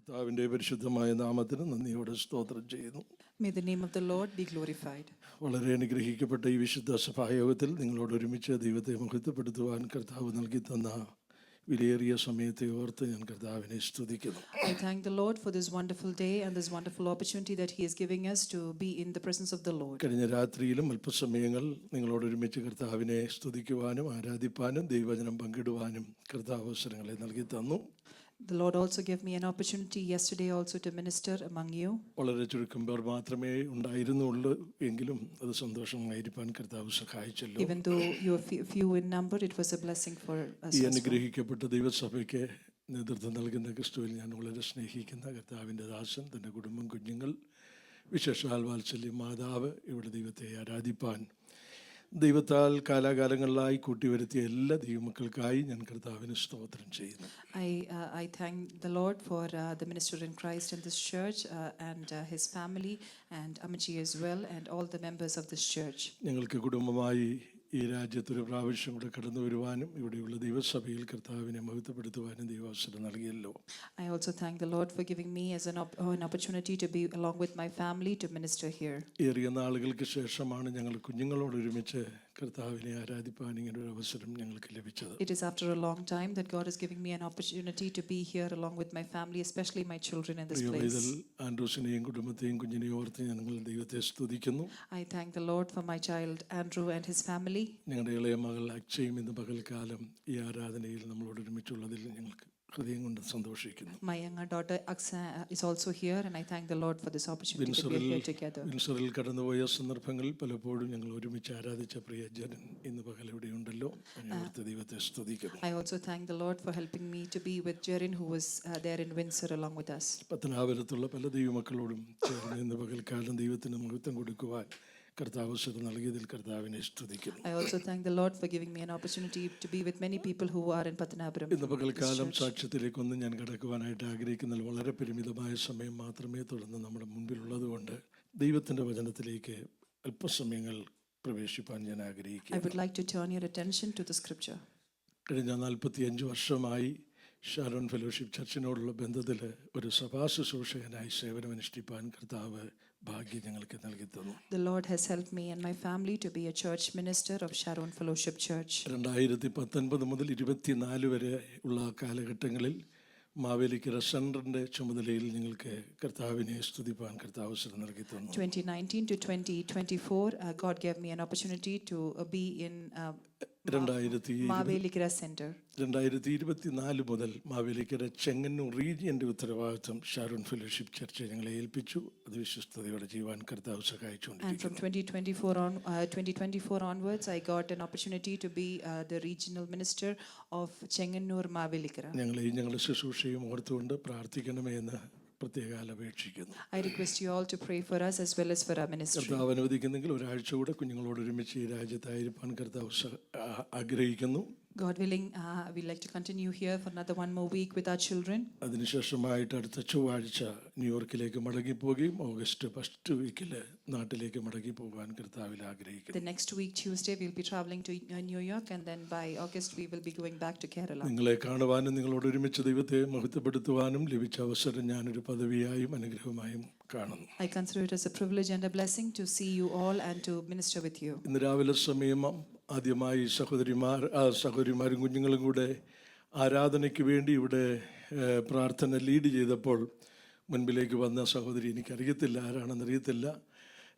കർത്താവിൻ്റെ പരിശുദ്ധമായ നാമത്തിന് നന്ദിയോടെ സ്തോത്രം ചെയ്യുന്നു. May the name of the Lord be glorified. വളരെ അനുഗ്രഹിക്കപ്പെട്ട ഈ വിശുദ്ധ സഭായോഗത്തിൽ നിങ്ങളോട് ഒരുമിച്ച് ദൈവത്തെ മഹത്വപ്പെടുത്തുവാൻ കർത്താവ് നൽകി തന്ന വിലയേറിയ സമയത്തെ ഓർത്ത് ഞാൻ കർത്താവിനെ സ്തുതിക്കുന്നു. I thank the Lord for this wonderful day and this wonderful opportunity that He is giving us to be in the presence of the Lord. കഴിഞ്ഞ രാത്രിയിലും അല്പസമയങ്ങൾ നിങ്ങളോട് ഒരുമിച്ച് കർത്താവിനെ സ്തുതിക്കുവാനും ആരാധിപ്പാനും ദൈവവചനം പങ്കിടുവാനും കർത്താവ് അവസരങ്ങളെ നൽകി തന്നു. The Lord also gave me an opportunity yesterday also to minister among you. വളരെ ചുരുക്കം പേർ മാത്രമേ ഉണ്ടായിരുന്നുള്ളൂ എങ്കിലും അത് സന്തോഷമായിരിക്കാൻ കർത്താവ് സഹായിച്ചല്ലോ. Even though you are few in number, it was a blessing for us. ഈ അനുഗ്രഹിക്കപ്പെട്ട ദൈവസഭയ്ക്ക് നേതൃത്വം നൽകുന്ന ക്രിസ്തുവിൽ ഞാൻ വളരെ സ്നേഹിക്കുന്ന കർത്താവിൻ്റെ ദാസൻ, തൻ്റെ കുടുംബം, കുഞ്ഞുങ്ങൾ, വിശേഷാൽ വാത്സല്യം മാതാവ്, ഇവിടെ ദൈവത്തെ ആരാധിപ്പാൻ ദൈവത്താൽ കാലാകാലങ്ങളിലായി കൂട്ടിവരുത്തിയ എല്ലാ ദൈവമക്കൾക്കായി ഞാൻ കർത്താവിന് സ്തോത്രം ചെയ്യുന്നു. I thank the Lord for the minister in Christ in this church and his family and Amachi as well and all the members of this church. ഞങ്ങൾക്ക് കുടുംബമായി ഈ രാജ്യത്തൊരു പ്രാവശ്യം കൂടെ കടന്നു വരുവാനും ഇവിടെയുള്ള ദൈവസഭയിൽ കർത്താവിനെ മഹത്വപ്പെടുത്തുവാനും ദൈവാവസരം നൽകിയല്ലോ. I also thank the Lord for giving me as an opportunity to be along with my family to minister here. ഏറിയ നാളുകൾക്ക് ശേഷമാണ് ഞങ്ങൾ കുഞ്ഞുങ്ങളോട് ഒരുമിച്ച് കർത്താവിനെ ആരാധിപ്പാൻ ഇങ്ങനെ ഒരു അവസരം ഞങ്ങൾക്ക് ലഭിച്ചത്. It is after a long time that God is giving me an opportunity to be here along with my family, especially my children in this place. ആൻഡ്രൂസിനെയും കുടുംബത്തെയും കുഞ്ഞിനെയും ഓർത്ത് ഞങ്ങൾ ദൈവത്തെ സ്തുതിക്കുന്നു. I thank the Lord for my child Andrew and his family. ഞങ്ങളുടെ ഇളയ മകൾ അക്ഷയും ഇന്ന് പകൽക്കാലം ഈ ആരാധനയിൽ നമ്മളോട് ഒരുമിച്ചുള്ളതിൽ ഞങ്ങൾക്ക് ഹൃദയം കൊണ്ട് സന്തോഷിക്കുന്നു. My younger daughter Aksa is also here and I thank the Lord for this opportunity to be here together. വിൻസറിൽ കടന്നുപോയ സന്ദർഭങ്ങളിൽ പലപ്പോഴും ഞങ്ങൾ ഒരുമിച്ച് ആരാധിച്ച പ്രിയ ജനൻ ഇന്ന് പകൽ ഇവിടെ ഉണ്ടല്ലോ. ദൈവത്തെ സ്തുതിക്കുന്നു. I also thank the Lord for helping me to be with Jerin who was there in Windsor along with us. പത്തനാപുരത്തുള്ള പല ദൈവമക്കളോടും ചേർന്ന് ഇന്ന് പകൽക്കാലം ദൈവത്തിന് മഹത്വം കൊടുക്കുവാൻ കർത്താവ് അവസരം നൽകിയതിൽ കർത്താവിനെ സ്തുതിക്കുന്നു. I also thank the Lord for giving me an opportunity to be with many people who are in Patanapuram. ഇന്ന് പകൽക്കാലം സാക്ഷ്യത്തിലേക്കൊന്നും ഞാൻ കടക്കുവാനായിട്ട് ആഗ്രഹിക്കുന്നില്ല. വളരെ പരിമിതമായ സമയം മാത്രമേ തുടർന്ന് നമ്മുടെ മുൻപിലുള്ളതുകൊണ്ട് ദൈവത്തിൻ്റെ വചനത്തിലേക്ക് അല്പസമയങ്ങൾ പ്രവേശിപ്പാൻ ഞാൻ ആഗ്രഹിക്കുന്നു. I would like to turn your attention to the scripture. കഴിഞ്ഞ 45 വർഷമായി ഷാരോൺ ഫെലോഷിപ്പ് ചർച്ചിനോടുള്ള ബന്ധത്തിൽ ഒരു സഭാ ശുശ്രൂഷകനായി സേവനമനുഷ്ഠിപ്പാൻ കർത്താവ് ഭാഗ്യം ഞങ്ങൾക്ക് നൽകി തന്നു. The Lord has helped me and my family to be a church minister of Sharon Fellowship Church. 2019 മുതൽ 24 വരെ ഉള്ള കാലഘട്ടങ്ങളിൽ മാവേലിക്കര സെൻറ്ററിൻ്റെ ചുമതലയിൽ ഞങ്ങൾക്ക് കർത്താവിനെ സ്തുതിപ്പാൻ കർത്താവ് അവസരം നൽകി തന്നു. 2019 to 2024 God gave me an opportunity to be in Mavelikara center. 2024 മുതൽ മാവേലിക്കര ചെങ്ങന്നൂർ റീജിയന്റെ ഉത്തരവാദിത്വം ഷാരോൺ ഫെലോഷിപ്പ് ചർച്ച് ഞങ്ങളെ ഏൽപ്പിച്ചു. അത് വിശ്വസ്തയോടെ ചെയ്യുവാൻ കർത്താവ് സഹായിച്ചുകൊണ്ടിരിക്കുന്നു. And from 2024 onwards I got an opportunity to be the regional minister of Chengannur Mavelikkara. ഞങ്ങളുടെ ശുശ്രൂഷയും ഓർത്തുകൊണ്ട് പ്രാർത്ഥിക്കണമേ എന്ന് പ്രത്യേകം അപേക്ഷിക്കുന്നു. I request you all to pray for us as well as for our ministry. കർത്താവ് അനുവദിക്കുന്നെങ്കിൽ ഒരാഴ്ച കൂടെ കുഞ്ഞുങ്ങളോട് ഒരുമിച്ച് ഈ രാജ്യത്തായിരിക്കാൻ കർത്താവ് ആഗ്രഹിക്കുന്നു. God willing, we like to continue here for another one more week with our children. അതിനുശേഷമായിട്ട് അടുത്ത ചൊവ്വാഴ്ച ന്യൂയോർക്കിലേക്ക് മടങ്ങിപ്പോവുകയും ഓഗസ്റ്റ് ഫസ്റ്റ് വീക്കിൽ നാട്ടിലേക്ക് മടങ്ങി പോകാൻ കർത്താവിൽ ആഗ്രഹിക്കുന്നു. The next week Tuesday we'll be traveling to New York and then by August we will be going back to Kerala. നിങ്ങളെ കാണുവാനും നിങ്ങളോട് ഒരുമിച്ച് ദൈവത്തെ മഹത്വപ്പെടുത്തുവാനും ലഭിച്ച അവസരം ഞാനൊരു പദവിയായും അനുഗ്രഹമായും കാണുന്നു. I consider it as a privilege and a blessing to see you all and to minister with you. ഇന്ന് രാവിലെ സമയം ആദ്യമായി സഹോദരിമാരും കുഞ്ഞുങ്ങളും കൂടെ ആരാധനയ്ക്ക് വേണ്ടി ഇവിടെ പ്രാർത്ഥന ലീഡ് ചെയ്തപ്പോൾ മുൻപിലേക്ക് വന്ന സഹോദരി, എനിക്കറിയത്തില്ല, ആരാണെന്നറിയത്തില്ല,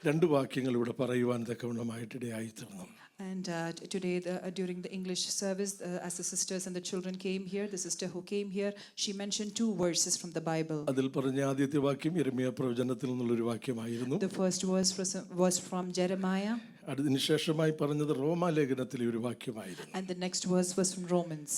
2 വാക്യങ്ങൾ ഇവിടെ പറയുവാൻ തക്കവണ്ണമായിട്ടിടയായി തീർന്നു. And today during the English service as the sisters and the children came here, the sister who came here, she mentioned 2 verses from the Bible. അതിൽ പറഞ്ഞ ആദ്യത്തെ വാക്യം യെരമ്യാ പ്രവചനത്തിൽ നിന്നുള്ളൊരു വാക്യമായിരുന്നു. The first verse was from Jeremiah. അതിനുശേഷമായി പറഞ്ഞത് റോമാലേഖനത്തിലെ ഒരു വാക്യമായിരുന്നു. And the next verse was from Romans.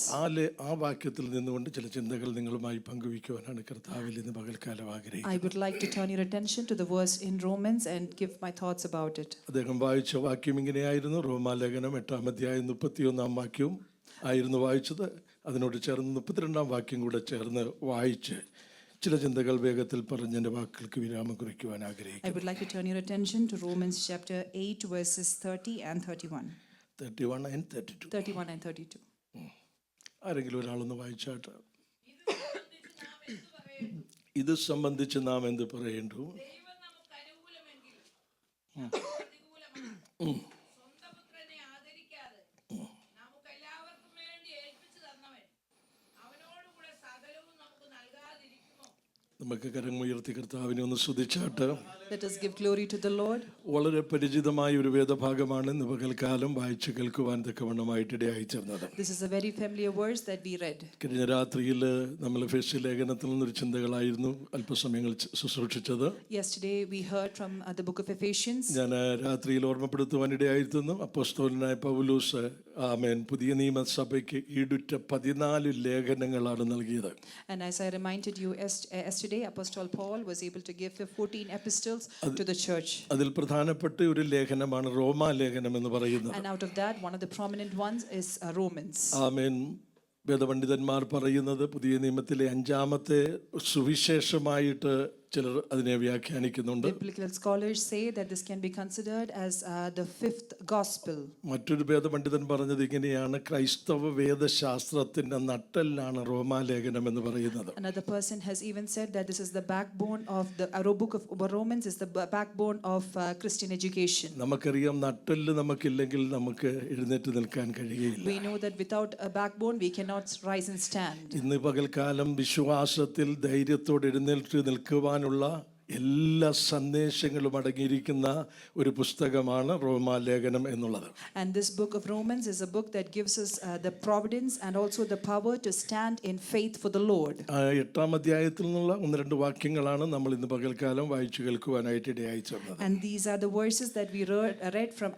ആ വാക്യത്തിൽ നിന്നുകൊണ്ട് ചില ചിന്തകൾ നിങ്ങളുമായി പങ്കുവയ്ക്കുവാനാണ് കർത്താവിൽ ഇന്ന് പകൽക്കാലം ആഗ്രഹിക്കുന്നത്. I would like to turn your attention to the verse in Romans and give my thoughts about it. അദ്ദേഹം വായിച്ച വാക്യം ഇങ്ങനെയായിരുന്നു. റോമാലേഖനം 8-ാം അധ്യായം 31-ാം വാക്യവും ആയിരുന്നു വായിച്ചത്. അതിനോട് ചേർന്ന് 32-ാം വാക്യം കൂടെ ചേർന്ന് വായിച്ച് ചില ചിന്തകൾ വേഗത്തിൽ പറഞ്ഞ എൻ്റെ വാക്കുകൾക്ക് വിരാമം കുറിക്കുവാൻ ആഗ്രഹിക്കുന്നു. I would like to turn your attention to Romans chapter 8 verses 30 and 31. 31 and 32. 31 and 32. ആരെങ്കിലും ഒരാളൊന്ന് വായിച്ചാട്ട്. ഇത് സംബന്ധിച്ച് നാം എന്ത് പറയേണ്ടു? ദൈവം നമുക്ക് അനുകൂലമെങ്കിൽ നമുക്ക് പ്രതികൂലമാണ്. സ്വന്തം പുത്രനെ ആദരിക്കാതെ നമുക്കെല്ലാവർക്കും വേണ്ടി ഏൽപ്പിച്ചു തന്നവൻ അവനോടുകൂടെ സകലവും നമുക്ക് നൽകാതിരിക്കുമോ? നമുക്ക് കരമുയർത്തി കർത്താവിനെ ഒന്ന് സ്തുതിച്ചാട്ട്. Let us give glory to the Lord. വളരെ പരിചിതമായ ഒരു വേദഭാഗമാണ് ഇന്ന് പകൽക്കാലം വായിച്ചു കേൾക്കുവാൻ തക്കവണ്ണമായിട്ടിടയായി ചേർന്നത്. This is a very familiar verse that we read. കഴിഞ്ഞ രാത്രിയിൽ നമ്മൾ എഫേസ്യ ലേഖനത്തിൽ നിന്നൊരു ചിന്തകളായിരുന്നു അല്പസമയങ്ങൾ ശുശ്രൂഷിച്ചത്. Yesterday we heard from the book of Ephesians. ഞാൻ രാത്രിയിൽ ഓർമ്മപ്പെടുത്തുവാനിടയായിരുന്നു അപ്പോസ്തലനായ പൗലോസ് ആമേൻ പുതിയ നിയമസഭയ്ക്ക് ഈടുറ്റ 14 ലേഖനങ്ങളാണ് നൽകിയത്. And as I reminded you yesterday, Apostle Paul was able to give 14 epistles to the church. അതിൽ പ്രധാനപ്പെട്ട ഒരു ലേഖനമാണ് റോമാ ലേഖനം എന്ന് പറയുന്നത്. And out of that, one of the prominent ones is Romans. ആമേൻ. വേദപണ്ഡിതന്മാർ പറയുന്നത് പുതിയ നിയമത്തിലെ 5ാമത്തെ സുവിശേഷമായിട്ട് ചിലർ അതിനെ വ്യാഖ്യാനിക്കുന്നുണ്ട്. Biblical scholars say that this can be considered as the 5th gospel. മറ്റൊരു വേദപണ്ഡിതൻ പറഞ്ഞത് ഇങ്ങനെയാണ്, ക്രൈസ്തവ വേദശാസ്ത്രത്തിന്റെ നട്ടെല്ലാണ് റോമാലേഖനം എന്ന് പറയുന്നത്. Another person has even said that this is the backbone of the book of Romans is the backbone of Christian education. നമുക്കറിയാം നട്ടെല്ല് നമുക്കില്ലെങ്കിൽ നമുക്ക് എഴുന്നേറ്റ് നിൽക്കാൻ കഴിയില്ല. We know that without a backbone we cannot rise and stand. ഇന്ന് പകൽക്കാലം വിശ്വാസത്തിൽ ധൈര്യത്തോടെ എഴുന്നേറ്റ് നിൽക്കുവാനുള്ള എല്ലാ സന്ദേശങ്ങളും അടങ്ങിയിരിക്കുന്ന ഒരു പുസ്തകമാണ് റോമാലേഖനം എന്നുള്ളത്. And this book of Romans is a book that gives us the providence and also the power to stand in faith for the Lord. 8ാം അധ്യായത്തിൽ നിന്നുള്ള 1-2 വാക്യങ്ങളാണ് നമ്മൾ ഇന്ന് പകൽക്കാലം വായിച്ചു കേൾക്കുവാനായിട്ട് ഇടയായി ചേർന്നത്. And these are the verses that we read from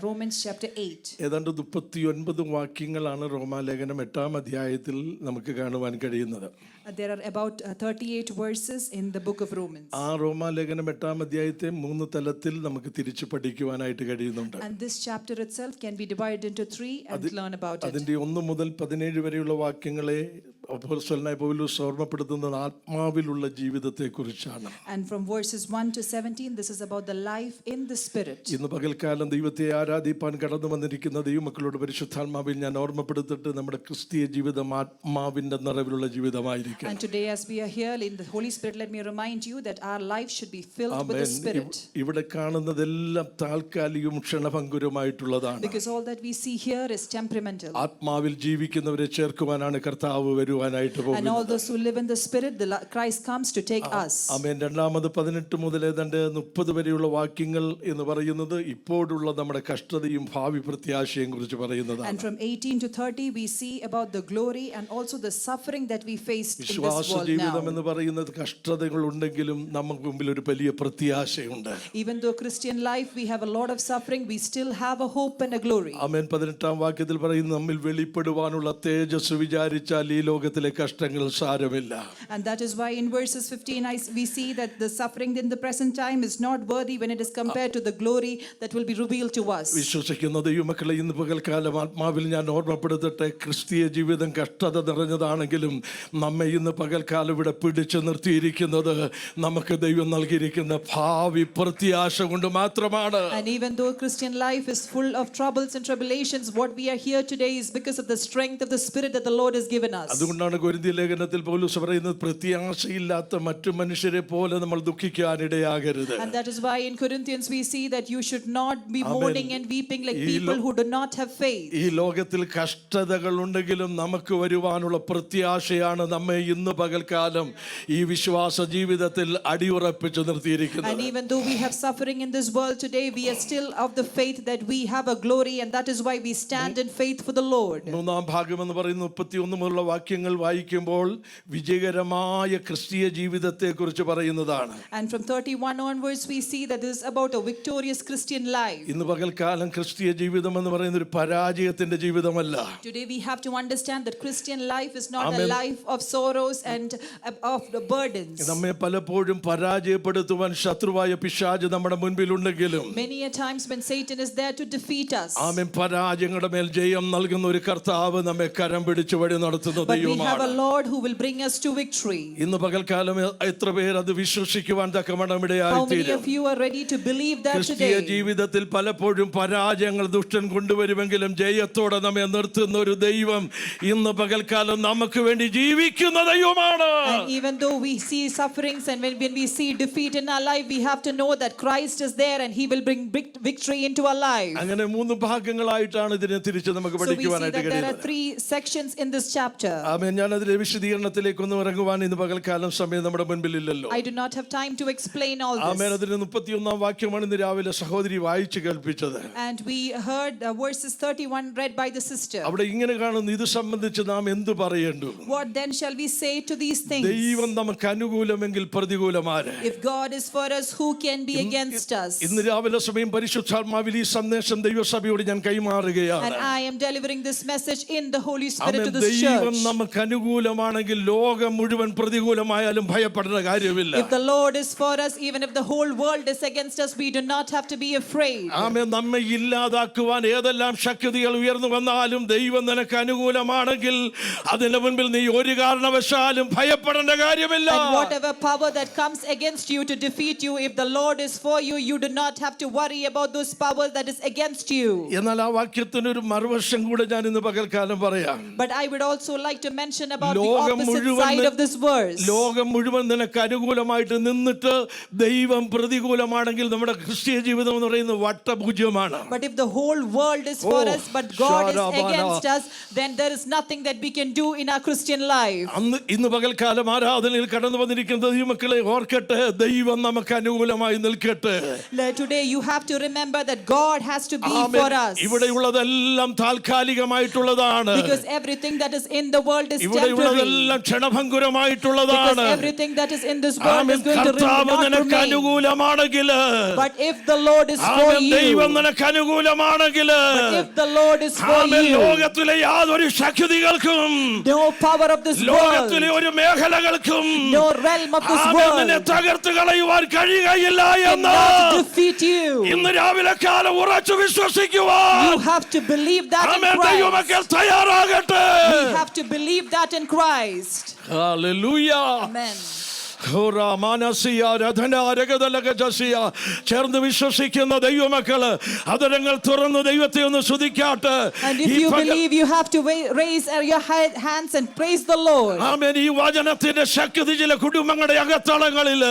Romans chapter 8. ഏതാണ്ട് 39 വാക്യങ്ങളാണ് റോമാലേഖനം 8ാം അധ്യായത്തിൽ നമുക്ക് കാണുവാൻ കഴിയുന്നത്. There are about 38 verses in the book of Romans. ആ റോമാലേഖനം 8ാം അധ്യായത്തെ 3 തലത്തിൽ നമുക്ക് തിരിച്ചു പഠിക്കുവാനായിട്ട് കഴിയുന്നുണ്ട്. And this chapter itself can be divided into 3 and learn about it. അതിന്റെ 1 മുതൽ 17 വരെയുള്ള വാക്യങ്ങളെ അപ്പോസ്തലനായ പൗലോസ് ഓർമ്മപ്പെടുത്തുന്നത് ആത്മാവിലുള്ള ജീവിതത്തെക്കുറിച്ചാണ്. And from verses 1 to 17 this is about the life in the spirit. ഇന്ന് പകൽക്കാലം ദൈവത്തെ ആരാധിപ്പാൻ കടന്നു വന്നിരിക്കുന്ന ദൈവമക്കളോട് പരിശുദ്ധാത്മാവിൽ ഞാൻ ഓർമ്മപ്പെടുത്തിട്ട് നമ്മുടെ ക്രിസ്തീയ ജീവിതം ആത്മാവിന്റെ നിറവിലുള്ള ജീവിതമായിരിക്കും. And today as we are here in the Holy Spirit, let me remind you that our life should be filled with the Spirit. ഇവിടെ കാണുന്നതെല്ലാം താൽക്കാലികവും ക്ഷണഭംഗുരമായിട്ടുള്ളതാണ്. Because all that we see here is temperamental. ആത്മാവിൽ ജീവിക്കുന്നവരെ ചേർക്കുവാനാണ് കർത്താവ് വരുവാനായിട്ട് And പോകുന്നത്. all those who live in the Spirit, Christ comes to take us. ആമേൻ. 2-ാമത് 18 മുതൽ ഏതാണ്ട് 30 വരെയുള്ള വാക്യങ്ങൾ എന്ന് പറയുന്നത് ഇപ്പോഴുള്ള നമ്മുടെ കഷ്ടതയും ഭാവി പ്രത്യാശയും കുറിച്ച് പറയുന്നതാണ്. And from 18 to 30 we see about the glory and also the suffering that we face in this വിശ്വാസ world ജീവിതം now. എന്ന് പറയുന്നത് കഷ്ടതകൾ ഉണ്ടെങ്കിലും നമുക്ക് മുമ്പിൽ ഒരു വലിയ പ്രത്യാശയുണ്ട്. Even though Christian life we have a lot of suffering, we still have a hope and a glory. ആമേൻ. 18-ാം വാക്യത്തിൽ പറയുന്നു, നമ്മിൽ വെളിപ്പെടുവാനുള്ള തേജസ് വിചാരിച്ചാൽ ഈ ലോകത്തിലെ കഷ്ടങ്ങൾ സാരമില്ല. And that is why in verses 15 we see that the suffering in the present time is not worthy when it is compared to the glory that will be revealed to us. വിശ്വസിക്കുന്ന ദൈവമക്കളെ, ഇന്ന് പകൽക്കാലം ആത്മാവിൽ ഞാൻ ഓർമ്മപ്പെടുത്തട്ടെ, ക്രിസ്തീയ ജീവിതം കഷ്ടത നിറഞ്ഞതാണെങ്കിലും നമ്മെ ഇന്ന് പകൽക്കാലം ഇവിടെ പിടിച്ചു നിർത്തിയിരിക്കുന്നത് നമുക്ക് ദൈവം നൽകിയിരിക്കുന്ന ഭാവി പ്രത്യാശ കൊണ്ട് മാത്രമാണ്. And even though Christian life is full of troubles and tribulations, what we are here today is because of the strength of the Spirit that the Lord has given us. അതുകൊണ്ടാണ് കൊരിന്ത്യ ലേഖനത്തിൽ പൗലോസ് പറയുന്നത്, പ്രത്യാശയില്ലാത്ത മറ്റു മനുഷ്യരെ പോലെ നമ്മൾ ദുഃഖിക്കാനിടയാകരുത്. And that is why in Corinthians we see that you should not be mourning and weeping like people who do not have faith. ഈ ലോകത്തിൽ കഷ്ടതകൾ ഉണ്ടെങ്കിലും നമുക്ക് വരുവാനുള്ള പ്രത്യാശയാണ് നമ്മെ ഇന്ന് പകൽക്കാലം ഈ വിശ്വാസ ജീവിതത്തിൽ അടിയുറപ്പിച്ചു നിർത്തിയിരിക്കുന്നത്. And even though we have suffering in this world today, we are still of the faith that we have a glory, and that is why we stand in faith for the Lord. 3-ാം ഭാഗം എന്ന് പറയുന്ന 31 മുതലുള്ള വാക്യങ്ങൾ വായിക്കുമ്പോൾ വിജയകരമായ ക്രിസ്തീയ ജീവിതത്തെ കുറിച്ച് പറയുന്നതാണ്. And from 31 onwards we see that this is about a victorious Christian life. ഇന്ന് പകൽക്കാലം ക്രിസ്തീയ ജീവിതം എന്ന് പറയുന്ന ഒരു പരാജയത്തിന്റെ ജീവിതമല്ല. Today we have to understand that Christian life is not a life of sorrows and of the burdens. നമ്മെ പലപ്പോഴും പരാജയപ്പെടുത്തുവാൻ ശത്രുവായ പിശാച് നമ്മുടെ മുൻപിലുണ്ടെങ്കിലും Many a times when Satan is there to defeat us. ആമേൻ, പരാജയങ്ങളുടെ മേൽ ജയം നൽകുന്ന ഒരു കർത്താവ് നമ്മെ കരം പിടിച്ച് വഴി നടത്തുന്ന But we ദൈവമാണ്. Lord who will bring us to victory. ഇന്ന് പകൽക്കാലം എത്ര പേർ അത് വിശ്വസിക്കുവാൻ തക്കവണ്ണം How many ഇടയായിത്തീരും? of you are ready to believe that ക്രിസ്തീയ today? ജീവിതത്തിൽ പലപ്പോഴും പരാജയങ്ങൾ ദുഷ്ടൻ കൊണ്ടുവരുമെങ്കിലും ജയത്തോടെ നമ്മെ നിർത്തുന്ന ഒരു ദൈവം ഇന്ന് പകൽക്കാലം നമുക്ക് വേണ്ടി ജീവിക്കുന്ന ദൈവമാണ്. And even though we see sufferings and when we see defeat in our life, we have to know that Christ is there and he will bring victory into our life. അങ്ങനെ 3 ഭാഗങ്ങളായിട്ടാണ് ഇതിനെ തിരിച്ച് നമുക്ക് So we see പഠിക്കുവാനായിട്ട് that there are കഴിയുന്നത്. 3 sections in this chapter. ആമേൻ. ഞാൻ അതിലെ വിശദീകരണത്തിലേക്കൊന്നും ഇറങ്ങുവാൻ ഇന്ന് പകൽക്കാലം സമയം നമ്മുടെ മുൻപിലില്ലല്ലോ. I do not have time to explain all amen. this. അതിന്റെ 31 വാക്യമാണ് ഇന്ന് രാവിലെ സഹോദരി വായിച്ചു കേൾപ്പിച്ചത്. And we heard verses 31 read by the sister. അവിടെ ഇങ്ങനെ കാണുന്നു, ഇത് സംബന്ധിച്ച് നാം എന്ത് പറയേണ്ടു? What then shall we say to these things? ദൈവം നമുക്ക് അനുകൂലമെങ്കിൽ പ്രതികൂലമാര്? If God is for us, who can be against us? ഇന്ന് രാവിലെ സമയം പരിശുദ്ധാത്മാവിൽ ഈ സന്ദേശം ദൈവസഭയോട് ഞാൻ കൈമാറുകയാണ്. And I am delivering this message in the Holy Spirit amen. to this ദൈവം church. നമുക്ക് അനുകൂലമാണെങ്കിൽ ലോകം മുഴുവൻ പ്രതികൂലമായാലും ഭയപ്പെടേണ്ട കാര്യമില്ല. If the Lord is for us, even if the whole world is against us, we do not have to be afraid. ആമേൻ. നമ്മെ ഇല്ലാതാക്കുവാൻ ഏതെല്ലാം ശക്തികൾ ഉയർന്നു വന്നാലും ദൈവം നിനക്ക് അനുകൂലമാണെങ്കിൽ അതിന് മുൻപിൽ നീ ഒരു കാരണവശാലും ഭയപ്പെടേണ്ട കാര്യമില്ല. And whatever power that comes against you to defeat you, if the Lord is for you, you do not have to worry about those powers that is against you. എന്നാൽ ആ വാക്യത്തിന് ഒരു മറുവശം കൂടെ ഞാൻ ഇന്ന് പകൽക്കാലം പറയാം. But I would also like to mention about the ലോകം opposite മുഴുവൻ side of this verse. ലോകം മുഴുവൻ നിനക്ക് അനുകൂലമായിട്ട് നിന്നിട്ട് ദൈവം പ്രതികൂലമാണെങ്കിൽ നമ്മുടെ ക്രിസ്തീയ ജീവിതം എന്ന് പറയുന്നത് വട്ടപൂജ്യമാണ്. But if the whole world is for us, but God is against us, then there is nothing that we can do in our Christian life. ഇന്ന് പകൽക്കാലം ആരാധനയിൽ കടന്നു വന്നിരിക്കുന്ന ദൈവമക്കളെ ഓർക്കട്ടെ, ദൈവം നമുക്ക് അനുകൂലമായി നിൽക്കട്ടെ. Today you have to remember that God has to be for us. ഇവിടെയുള്ളതെല്ലാം താൽക്കാലികമായിട്ടുള്ളതാണ്. Because everything that is in the world is temporary. ഇവിടെയുള്ളതെല്ലാം ക്ഷണഭംഗുരമായിട്ടുള്ളതാണ്. Because everything that is in this world is going to കർത്താവ് not നിനക്ക് remain. അനുകൂലമാണെങ്കിൽ, But if the Lord is for ദൈവം you, നിനക്ക് അനുകൂലമാണെങ്കിൽ, but if the Lord is for you, ലോകത്തിലെ യാതൊരു ശക്തികൾക്കും, no power of this world, ലോകത്തിലെ ഒരു മേഖലകൾക്കും no realm of this world നിന്നെ തകർത്ത് കളയുവാൻ കഴിയുകയില്ല എന്ന് cannot defeat you. ഇന്ന് രാവിലെ കാലം ഉറച്ചു വിശ്വസിക്കുവാൻ You have to believe that in Christ. ദൈവമക്കൾ തയ്യാറാകട്ടെ. We have to believe that in Christ. Hallelujah. Amen. ചേർന്ന് വിശ്വസിക്കുന്ന ദൈവമക്കള് അതരങ്ങൾ തുറന്ന് ദൈവത്തെ ഒന്ന് സ്തുതിക്കാട്ടെ. And if you believe, you have to raise your hands and praise the Lord. ആമേൻ. ഈ വചനത്തിന്റെ ശക്തി ചില കുടുംബങ്ങളുടെ അകത്തളങ്ങളിൽ,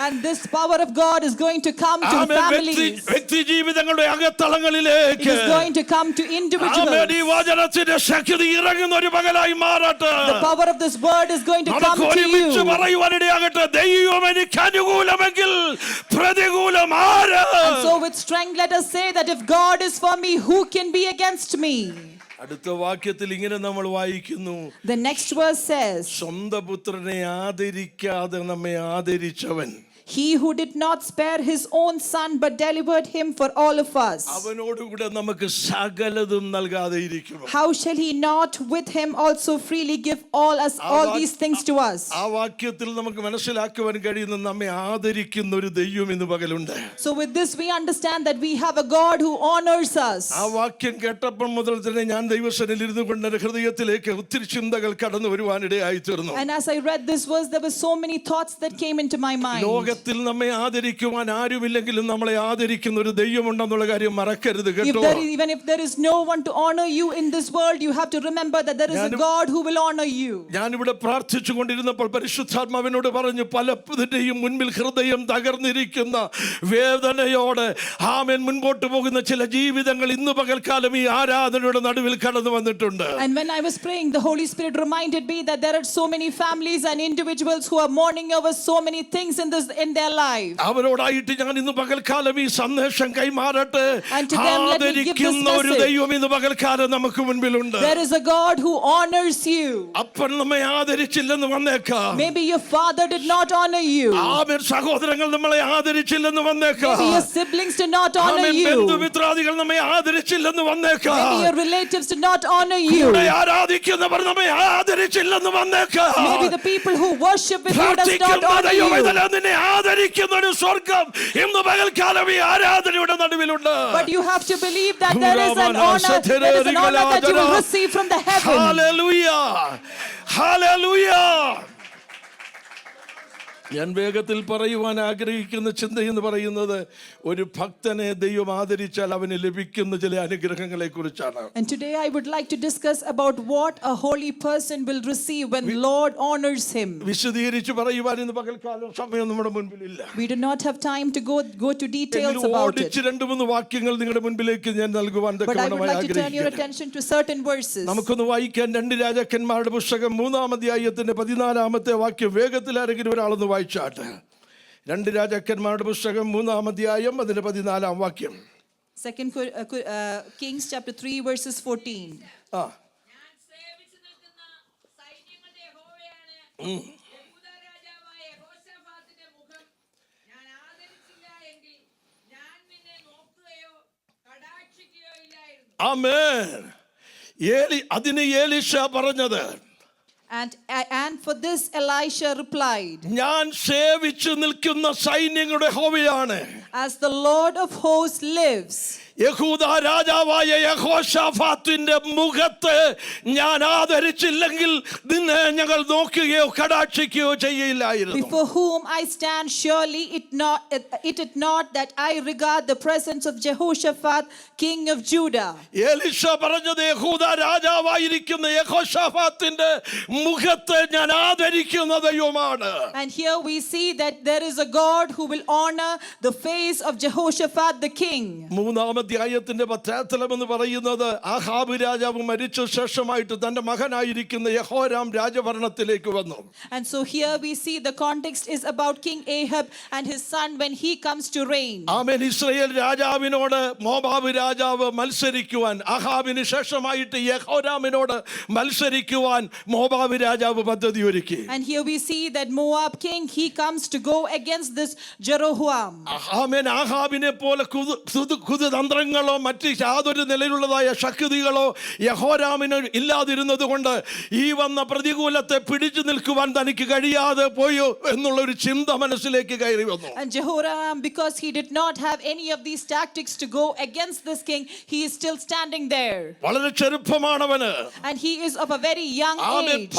And this power of God is going to come to families. വ്യക്തി ജീവിതങ്ങളുടെ It അകത്തളങ്ങളിലേക്ക് is going to come to individuals. ആമേൻ. ഈ വചനത്തിന്റെ ശക്തി ഇറങ്ങുന്ന ഒരു പകലായി മാറട്ടെ. The power of this word is going to come നമുക്ക് to ഒരുമിച്ച് you. പറയുവാനിടയാകട്ടെ, ദൈവം എനിക്ക് അനുകൂലമെങ്കിൽ പ്രതികൂലം ആര്? And so with strength let us say that if God is for me, who can be against me? അടുത്ത വാക്യത്തിൽ ഇങ്ങനെ നമ്മൾ വായിക്കുന്നു, The next verse says, സ്വന്തം പുത്രനെ ആദരിക്കാതെ നമ്മെ ആദരിച്ചവൻ, He who did not spare his own son but delivered him for all of us, അവനോടുകൂടെ നമുക്ക് സകലതും നൽകാതെ ഇരിക്കുമോ? how shall he not with him also freely give all these things to us? ആ വാക്യത്തിൽ നമുക്ക് മനസ്സിലാക്കുവാൻ കഴിയുന്ന നമ്മെ ആദരിക്കുന്ന ഒരു ദൈവം ഇന്ന് പകലുണ്ട്. So with this we understand that we have a God who honors us. ആ വാക്യം കേട്ടപ്പോൾ മുതൽ തന്നെ ഞാൻ ദൈവസന്നിധിയിൽ ഇരുന്നു കൊണ്ട് എൻ്റെ ഹൃദയത്തിലേക്ക് ഒത്തിരി ചിന്തകൾ കടന്നു വരുവാനിടയായി തീർന്നു. And as I read this verse, there were so many thoughts that came into my mind. ലോകത്തിൽ നമ്മെ ആദരിക്കുവാൻ ആരുമില്ലെങ്കിലും നമ്മളെ ആദരിക്കുന്ന ഒരു ദൈവമുണ്ടെന്നുള്ള കാര്യം മറക്കരുത് കേട്ടോ. Even if there is no one to honor you in this world, you have to remember that there is a God who will honor you. ഞാനിവിടെ പ്രാർത്ഥിച്ചു കൊണ്ടിരുന്നപ്പോൾ പരിശുദ്ധാത്മാവിനോട് പറഞ്ഞു, പലതിന്റെയും മുൻപിൽ ഹൃദയം തകർന്നിരിക്കുന്ന വേദനയോടെ ആമേൻ മുൻപോട്ട് പോകുന്ന ചില ജീവിതങ്ങൾ ഇന്ന് പകൽക്കാലം ഈ ആരാധനയുടെ നടുവിൽ കടന്നു വന്നിട്ടുണ്ട്. And when I was praying, the Holy Spirit reminded me that there are so many families and individuals who are mourning over so many things in their life. അവരോടായിട്ട് ഞാൻ ഇന്ന് പകൽക്കാലം ഈ സന്ദേശം കൈമാറട്ടെ. And to them let me give this ആദരിക്കുന്ന ഒരു message. ദൈവം ഇന്ന് പകൽക്കാലം നമുക്ക് മുൻപിലുണ്ട്. There is a God who honors you. അപ്പൻ നമ്മെ ആദരിച്ചില്ലെന്ന് വന്നേക്കാം. Maybe your father did not honor you. ആമേൻ. സഹോദരങ്ങൾ നമ്മളെ ആദരിച്ചില്ലെന്ന് വന്നേക്കാം. Maybe your siblings did not honor amen. you. ബന്ധുമിത്രാദികൾ നമ്മെ ആദരിച്ചില്ലെന്ന് വന്നേക്കാം. Maybe your relatives did not honor you. കൂടെ ആരാധിക്കുന്നവർ നമ്മെ ആദരിച്ചില്ലെന്ന് വന്നേക്കാം. Maybe the people who worship with you does not honor you. നിന്നെ ആദരിക്കുന്ന ഒരു സ്വർഗ്ഗം ഇന്ന് പകൽക്കാലം ഈ ആരാധനയുടെ നടുവിലുണ്ട്. But you have to believe that there is an honor that you will receive from the heavens. Hallelujah. Hallelujah. ഞാൻ വേഗത്തിൽ പറയുവാൻ ആഗ്രഹിക്കുന്ന ചിന്ത എന്ന് പറയുന്നത്, ഒരു ഭക്തനെ ദൈവം ആദരിച്ചാൽ അവന് ലഭിക്കുന്ന ചില അനുഗ്രഹങ്ങളെ കുറിച്ചാണ്. And today I would like to discuss about what a holy person will receive when Lord honors him. വിശദീകരിച്ച് പറയുവാൻ ഇന്ന് പകൽക്കാലം സമയം നമ്മുടെ മുൻപിലില്ല. We do not have time to go to details about it. ഓടിച്ച് 2-3 വാക്യങ്ങൾ നിങ്ങളുടെ മുൻപിലേക്ക് ഞാൻ നൽകുവാൻ But I would like to turn your ആഗ്രഹിക്കുന്നു. attention to certain verses. നമുക്കൊന്ന് വായിക്കാൻ 2 രാജാക്കന്മാരുടെ പുസ്തകം 3-ാം അധ്യായത്തിന്റെ 14-ാമത്തെ വാക്യം വേഗത്തിൽ ആരെങ്കിലും ഒരാളൊന്ന് വായിച്ചാട്ടെ. 2 രാജാക്കന്മാരുടെ പുസ്തകം 3-ാം അധ്യായം അതിന്റെ 14-ാം വാക്യം. Kings chapter 3 verses 14. ആ ഞാൻ സേവിച്ചു നിൽക്കുന്ന സൈന്യങ്ങളുടെ യഹോവയാണ് യെഹൂദാ രാജാവായ യെഹോശാഫാത്തിന്റെ മുഖം ഞാൻ ആദരിച്ചില്ല എങ്കിൽ ഞാൻ നിന്നെ നോക്കുകയോ കടാക്ഷിക്കുകയോ ഇല്ലായിരുന്നു. ആമേൻ. അതിന് എലീശ പറഞ്ഞത്, And for this Elisha replied, ഞാൻ സേവിച്ചു നിൽക്കുന്ന സൈന്യങ്ങളുടെ യഹോവയാണ്, as the Lord of hosts lives, യഹൂദാ രാജാവായ യഹോശാഫാത്തിന്റെ മുഖത്ത് ഞാൻ ആദരിച്ചില്ലെങ്കിൽ നിന്നെ ഞങ്ങൾ നോക്കുകയോ കടാക്ഷിക്കുകയോ ചെയ്യില്ലായിരുന്നു. before whom I stand, surely it not that I regard the presence of Jehoshaphat king of Judah. എലീശ പറഞ്ഞത്, യഹൂദാ രാജാവായിരിക്കുന്ന യഹോശാഫാത്തിന്റെ മുഖത്ത് ഞാൻ ആദരിക്കുന്ന ദൈവമാണ്. And here we see that there is a God who will honor the face of Jehoshaphat the king. 3-ാം അധ്യായത്തിന്റെ പശ്ചാത്തലം എന്ന് പറയുന്നത്, ആഹാബ് രാജാവ് മരിച്ച ശേഷമായിട്ട് തന്റെ മകനായിരിക്കുന്ന യഹോരാം രാജഭരണത്തിലേക്ക് വന്നു. And so here we see the context is about King Ahab and his son when he comes to reign. Amen. Israel രാജാവിനോട് Moab രാജാവ് മത്സരിക്കുവാൻ, ആഹാബിന് ശേഷമായിട്ട് യഹോരാമിനോട് മത്സരിക്കുവാൻ മോവാബ് രാജാവ് പദ്ധതി ഒരുക്കി. And here we see that Moab king, he comes to go against this Jeroboam. ആമേൻ. ആഹാബിനെ പോലെ കുതന്ത്രങ്ങളോ മറ്റ് യാതൊരു നിലയിലുള്ളതായ ശക്തികളോ യഹോരാമിന് ഇല്ലാതിരുന്നത് കൊണ്ട് ഈ വന്ന പ്രതികൂലത്തെ പിടിച്ചു നിൽക്കുവാൻ തനിക്ക് കഴിയാതെ പോയോ എന്നുള്ള ഒരു ചിന്ത മനസ്സിലേക്ക് കയറി വന്നു. And Jehoram, because he did not have any of these tactics to go against this king, he is still standing there. വളരെ ചെറുപ്പമാണവന്. And he is of a very young age.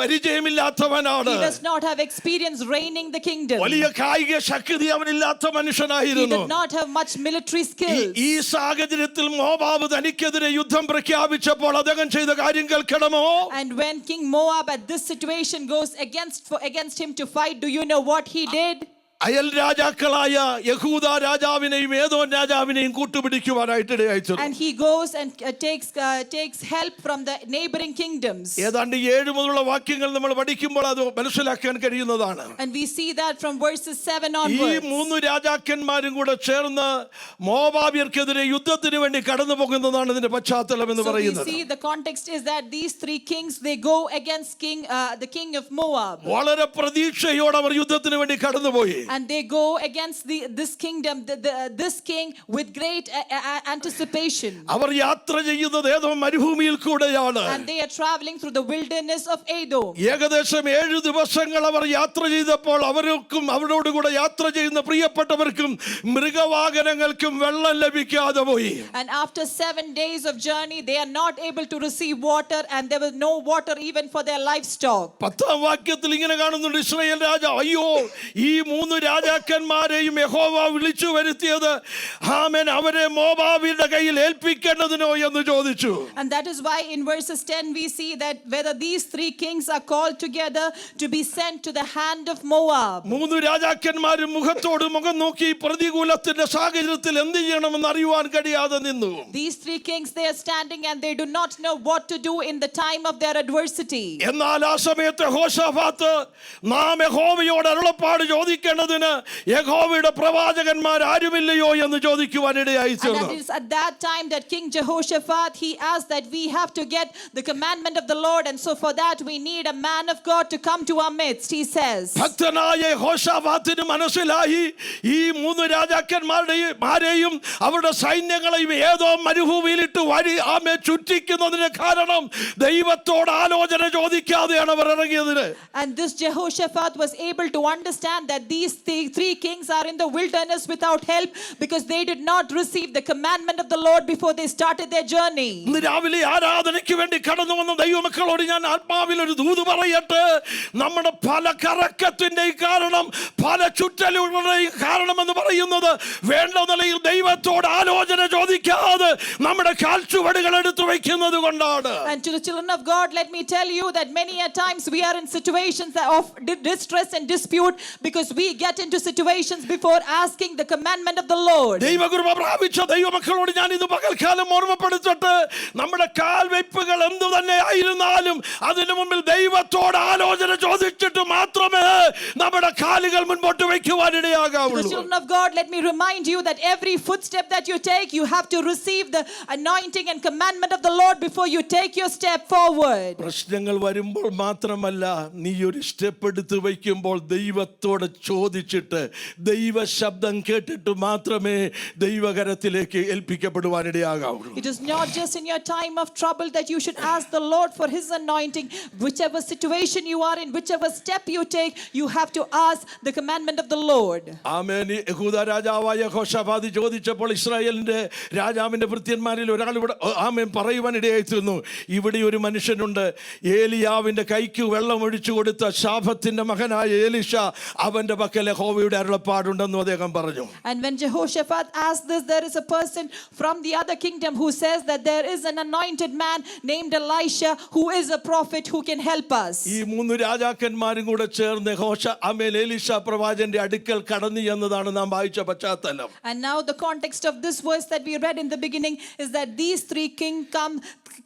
പരിചയമില്ലാത്തവനാണ്. He does not have experience reigning the kingdom. വലിയ കായിക ശക്തി അവനില്ലാത്ത He മനുഷ്യനായിരുന്നു. did not have much military skills. ഈ സാഹചര്യത്തിൽ Moab തനിക്കെതിരെ യുദ്ധം പ്രഖ്യാപിച്ചപ്പോൾ അദ്ദേഹം ചെയ്ത കാര്യം കേൾക്കണമോ? And when King Moab at this situation goes against him to fight, do you know what he did? അയൽ രാജാക്കളായ യഹൂദാ രാജാവിനെയും ഏദോം രാജാവിനെയും കൂട്ടുപിടിക്കുവാനായിട്ട് ഇടയായി. And he goes and takes help from the neighboring kingdoms. ഏതാണ്ട് 7 മുതലുള്ള വാക്യങ്ങൾ നമ്മൾ പഠിക്കുമ്പോൾ അത് മനസ്സിലാക്കാൻ കഴിയുന്നതാണ്. And we see that from verses 7 ഈ onwards. 3 രാജാക്കന്മാരും കൂടെ ചേർന്ന് മോവാബ്യർക്കെതിരെ യുദ്ധത്തിന് വേണ്ടി കടന്നു പോകുന്നതാണ് ഇതിന്റെ പശ്ചാത്തലം എന്ന് So we പറയുന്നത്. see the context is that these 3 kings, they go against the king of Moab. വളരെ പ്രതീക്ഷയോടെ അവർ യുദ്ധത്തിന് വേണ്ടി കടന്നുപോയി. And they go against this kingdom, this king, with great anticipation. അവർ യാത്ര ചെയ്യുന്നത് ഏതോം മരുഭൂമിയിൽ കൂടെയാണ്. And they are traveling through the wilderness of Edom. ഏകദേശം 7 ദിവസങ്ങൾ അവർ യാത്ര ചെയ്തപ്പോൾ അവർക്കും അവരോടുകൂടെ യാത്ര ചെയ്യുന്ന പ്രിയപ്പെട്ടവർക്കും മൃഗവാഹനങ്ങൾക്കും വെള്ളം ലഭിക്കാതെ പോയി. And after 7 days of journey, they are not able to receive water, and there was no water even for their livestock. 10-ാം വാക്യത്തിൽ ഇങ്ങനെ കാണുന്നുണ്ട്, ഇസ്രായേൽ രാജാവ്, അയ്യോ, ഈ 3 രാജാക്കന്മാരെയും യഹോവ വിളിച്ചു വരുത്തിയത് ആമേൻ അവരെ മോവാബിന്റെ കയ്യിൽ ഏൽപ്പിക്കേണ്ടതിനോ എന്ന് ചോദിച്ചു. And that is why in verses 10 we see that whether these 3 kings are called together to be sent to the hand of Moab. 3 രാജാക്കന്മാരും മുഖത്തോട് മുഖം നോക്കി പ്രതികൂലത്തിന്റെ സാഹചര്യത്തിൽ എന്ത് ചെയ്യണമെന്ന് അറിയുവാൻ കഴിയാതെ നിന്നു. These 3 kings, they are standing and they do not know what to do in the time of their adversity. എന്നാൽ ആ സമയത്ത് യഹോശാഫാത്ത് നാം യഹോവയോട് അരുളപ്പാട് ചോദിക്കേണ്ടതിന് യഹോവയുടെ പ്രവാചകന്മാർ ആരുമില്ലയോ എന്ന് ചോദിക്കുവാനിടയായി And തീർന്നു. it is at that time that King Jehoshaphat, he asked that we have to get the commandment of the Lord, and so for that we need a man of God to come to our midst, he says. ഭക്തനായ യഹോശാഫാത്തിന് മനസ്സിലായി ഈ 3 രാജാക്കന്മാരെയും അവരുടെ സൈന്യങ്ങളെയും ഏതോ മരുഭൂമിയിലിട്ട് വഴി ആമെ ചുറ്റിക്കുന്നതിന് കാരണം ദൈവത്തോട് ആലോചന ചോദിക്കാതെയാണ് അവർ ഇറങ്ങിയതിന്. And this Jehoshaphat was able to understand that these these three kings are in the wilderness without help because they did not receive the commandment of the Lord before they started their journey. ഇന്ന് രാവിലെ ആരാധനയ്ക്ക് വേണ്ടി കടന്നു വന്ന ദൈവമക്കളോട് ഞാൻ ആത്മാവിൽ ഒരു ദൂത് പറയട്ടെ. നമ്മുടെ പല കറക്കത്തിന്റെയും കാരണം, പല ചുറ്റലുകളുടെയും കാരണം എന്ന് പറയുന്നത് വേണ്ട നിലയിൽ ദൈവത്തോട് ആലോചന ചോദിക്കാതെ നമ്മുടെ കാൽച്ചുവടുകൾ എടുത്തു വയ്ക്കുന്നത് കൊണ്ടാണ്. And to the children of God, let me tell you that many a times we are in situations of distress and dispute because we get into situations before asking the commandment of the Lord. ദൈവകൃപ പ്രാപിച്ച ദൈവമക്കളോട് ഞാൻ ഇത് പകൽക്കാലം ഓർമ്മപ്പെടുത്തട്ടെ. നമ്മുടെ കാൽവെപ്പുകൾ എന്തു തന്നെ ആയിരുന്നാലും അതിനു മുമ്പിൽ ദൈവത്തോട് ആലോചന ചോദിച്ചിട്ട് മാത്രമേ നമ്മുടെ കാലുകൾ മുൻപോട്ട് വയ്ക്കുവാൻ To the ഇടയാകാവുള്ളൂ. children of God, let me remind you that every footstep that you take, you have to receive the anointing and commandment of the Lord before you take your step forward. പ്രശ്നങ്ങൾ വരുമ്പോൾ മാത്രമല്ല, നീ ഒരു step എടുത്ത് വയ്ക്കുമ്പോൾ ദൈവത്തോട് ചോദിച്ചിട്ട് ദൈവ ശബ്ദം കേട്ടിട്ട് മാത്രമേ ദൈവകരത്തിലേക്ക് ഏൽപ്പിക്കപ്പെടുവാനിടയാകാവുള്ളൂ. It is not just in your time of trouble that you should ask the Lord for His anointing. Whichever situation you are in, whichever step you take, you have to ask the commandment of the Lord. ആമേൻ. യഹൂദ രാജാവായ യഹോശാഫാത്ത് ചോദിച്ചപ്പോൾ ഇസ്രായേലിന്റെ രാജാവിന്റെ ഭൃത്യന്മാരിൽ ഒരാൾ ഇവിടെ ആമേൻ പറയുവാനിടയായി തീർന്നു. ഇവിടെ ഒരു മനുഷ്യനുണ്ട്, ഏലിയാവിന്റെ കൈക്ക് വെള്ളം ഒഴിച്ചു കൊടുത്ത ശാഫത്തിന്റെ മകനായ എലീശ, അവന്റെ പക്കൽ യഹോവയുടെ അരുളപ്പാടുണ്ടെന്നും അദ്ദേഹം പറഞ്ഞു. And when Jehoshaphat asked this, there is a person from the other kingdom who says that there is an anointed man named Elisha who is a prophet who can help us. ഈ മൂന്ന് രാജാക്കന്മാരും കൂടെ ചേർന്ന് എലീശ പ്രവാചകന്റെ അടുക്കൽ കടന്നു എന്നതാണ് നാം വായിച്ച പശ്ചാത്തലം. And now the context of this verse that we read in the beginning is that these three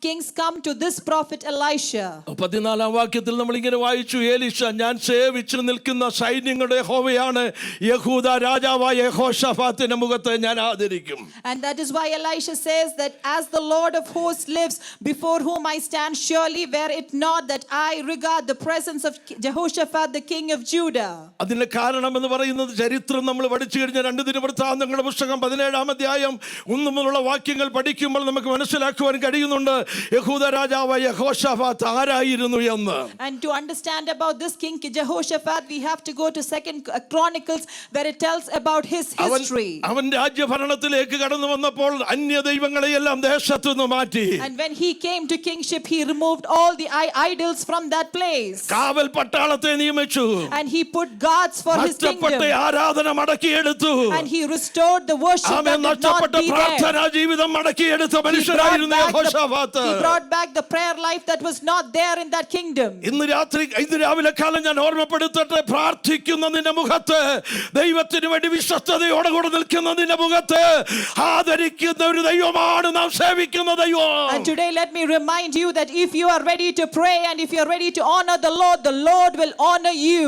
kings come to this prophet Elisha. 14 വാക്യത്തിൽ നമ്മൾ ഇങ്ങനെ വായിച്ചു, എലീശ, ഞാൻ സേവിച്ചു നിൽക്കുന്ന സൈന്യങ്ങളുടെ യഹോവയാണ്, യഹൂദ രാജാവായ യഹോശാഫാത്തിന്റെ മുഖത്ത് ഞാൻ ആദരിക്കും. And that is why Elisha says that as the Lord of hosts lives, before whom I stand, surely were it not that I regard the presence of Jehoshaphat the king of Judah. അതിന്റെ കാരണം എന്ന് പറയുന്നത് ചരിത്രം നമ്മൾ പഠിച്ചു കഴിഞ്ഞ 2 ദിനവൃത്താന്തങ്ങളുടെ പുസ്തകം 17-ാം അധ്യായം 1 മുതലുള്ള വാക്യങ്ങൾ പഠിക്കുമ്പോൾ നമുക്ക് മനസ്സിലാക്കുവാൻ കഴിയുന്നുണ്ട് യഹൂദ രാജാവായ യഹോശാഫാത്ത് ആരായിരുന്നു എന്ന്. And to understand about this king Jehoshaphat, we have to go to 2nd Chronicles where it tells about his history. അവൻ രാജ്യഭരണത്തിലേക്ക് കടന്നു വന്നപ്പോൾ അന്യ ദൈവങ്ങളെയെല്ലാം ദേശത്തു നിന്ന് മാറ്റി. And when he came to kingship, he removed all the idols from that place. കാവൽ പട്ടാളത്തെ നിയമിച്ചു. And he put guards for his kingdom. ആരാധന മടക്കിയെടുത്തു. And he restored the worship that did not be പ്രാർത്ഥനാ ജീവിതം മടക്കിയെടുത്ത മനുഷ്യനായിരുന്നു Jehoshaphat. He brought back the prayer life that was not there in that kingdom. ഇന്ന് രാവിലെ കാലം ഞാൻ ഓർമ്മപ്പെടുത്തട്ടെ, പ്രാർത്ഥിക്കുന്ന നിന്റെ മുഖത്ത്, ദൈവത്തിന് വേണ്ടി വിശ്വസ്തയോടെ കൂടെ നിൽക്കുന്ന നിന്റെ മുഖത്ത് ആദരിക്കുന്ന ഒരു ദൈവമാണ് നാം സേവിക്കുന്ന ദൈവം. And today let me remind you that if you are ready to pray and if you are ready to honor the Lord will honor you.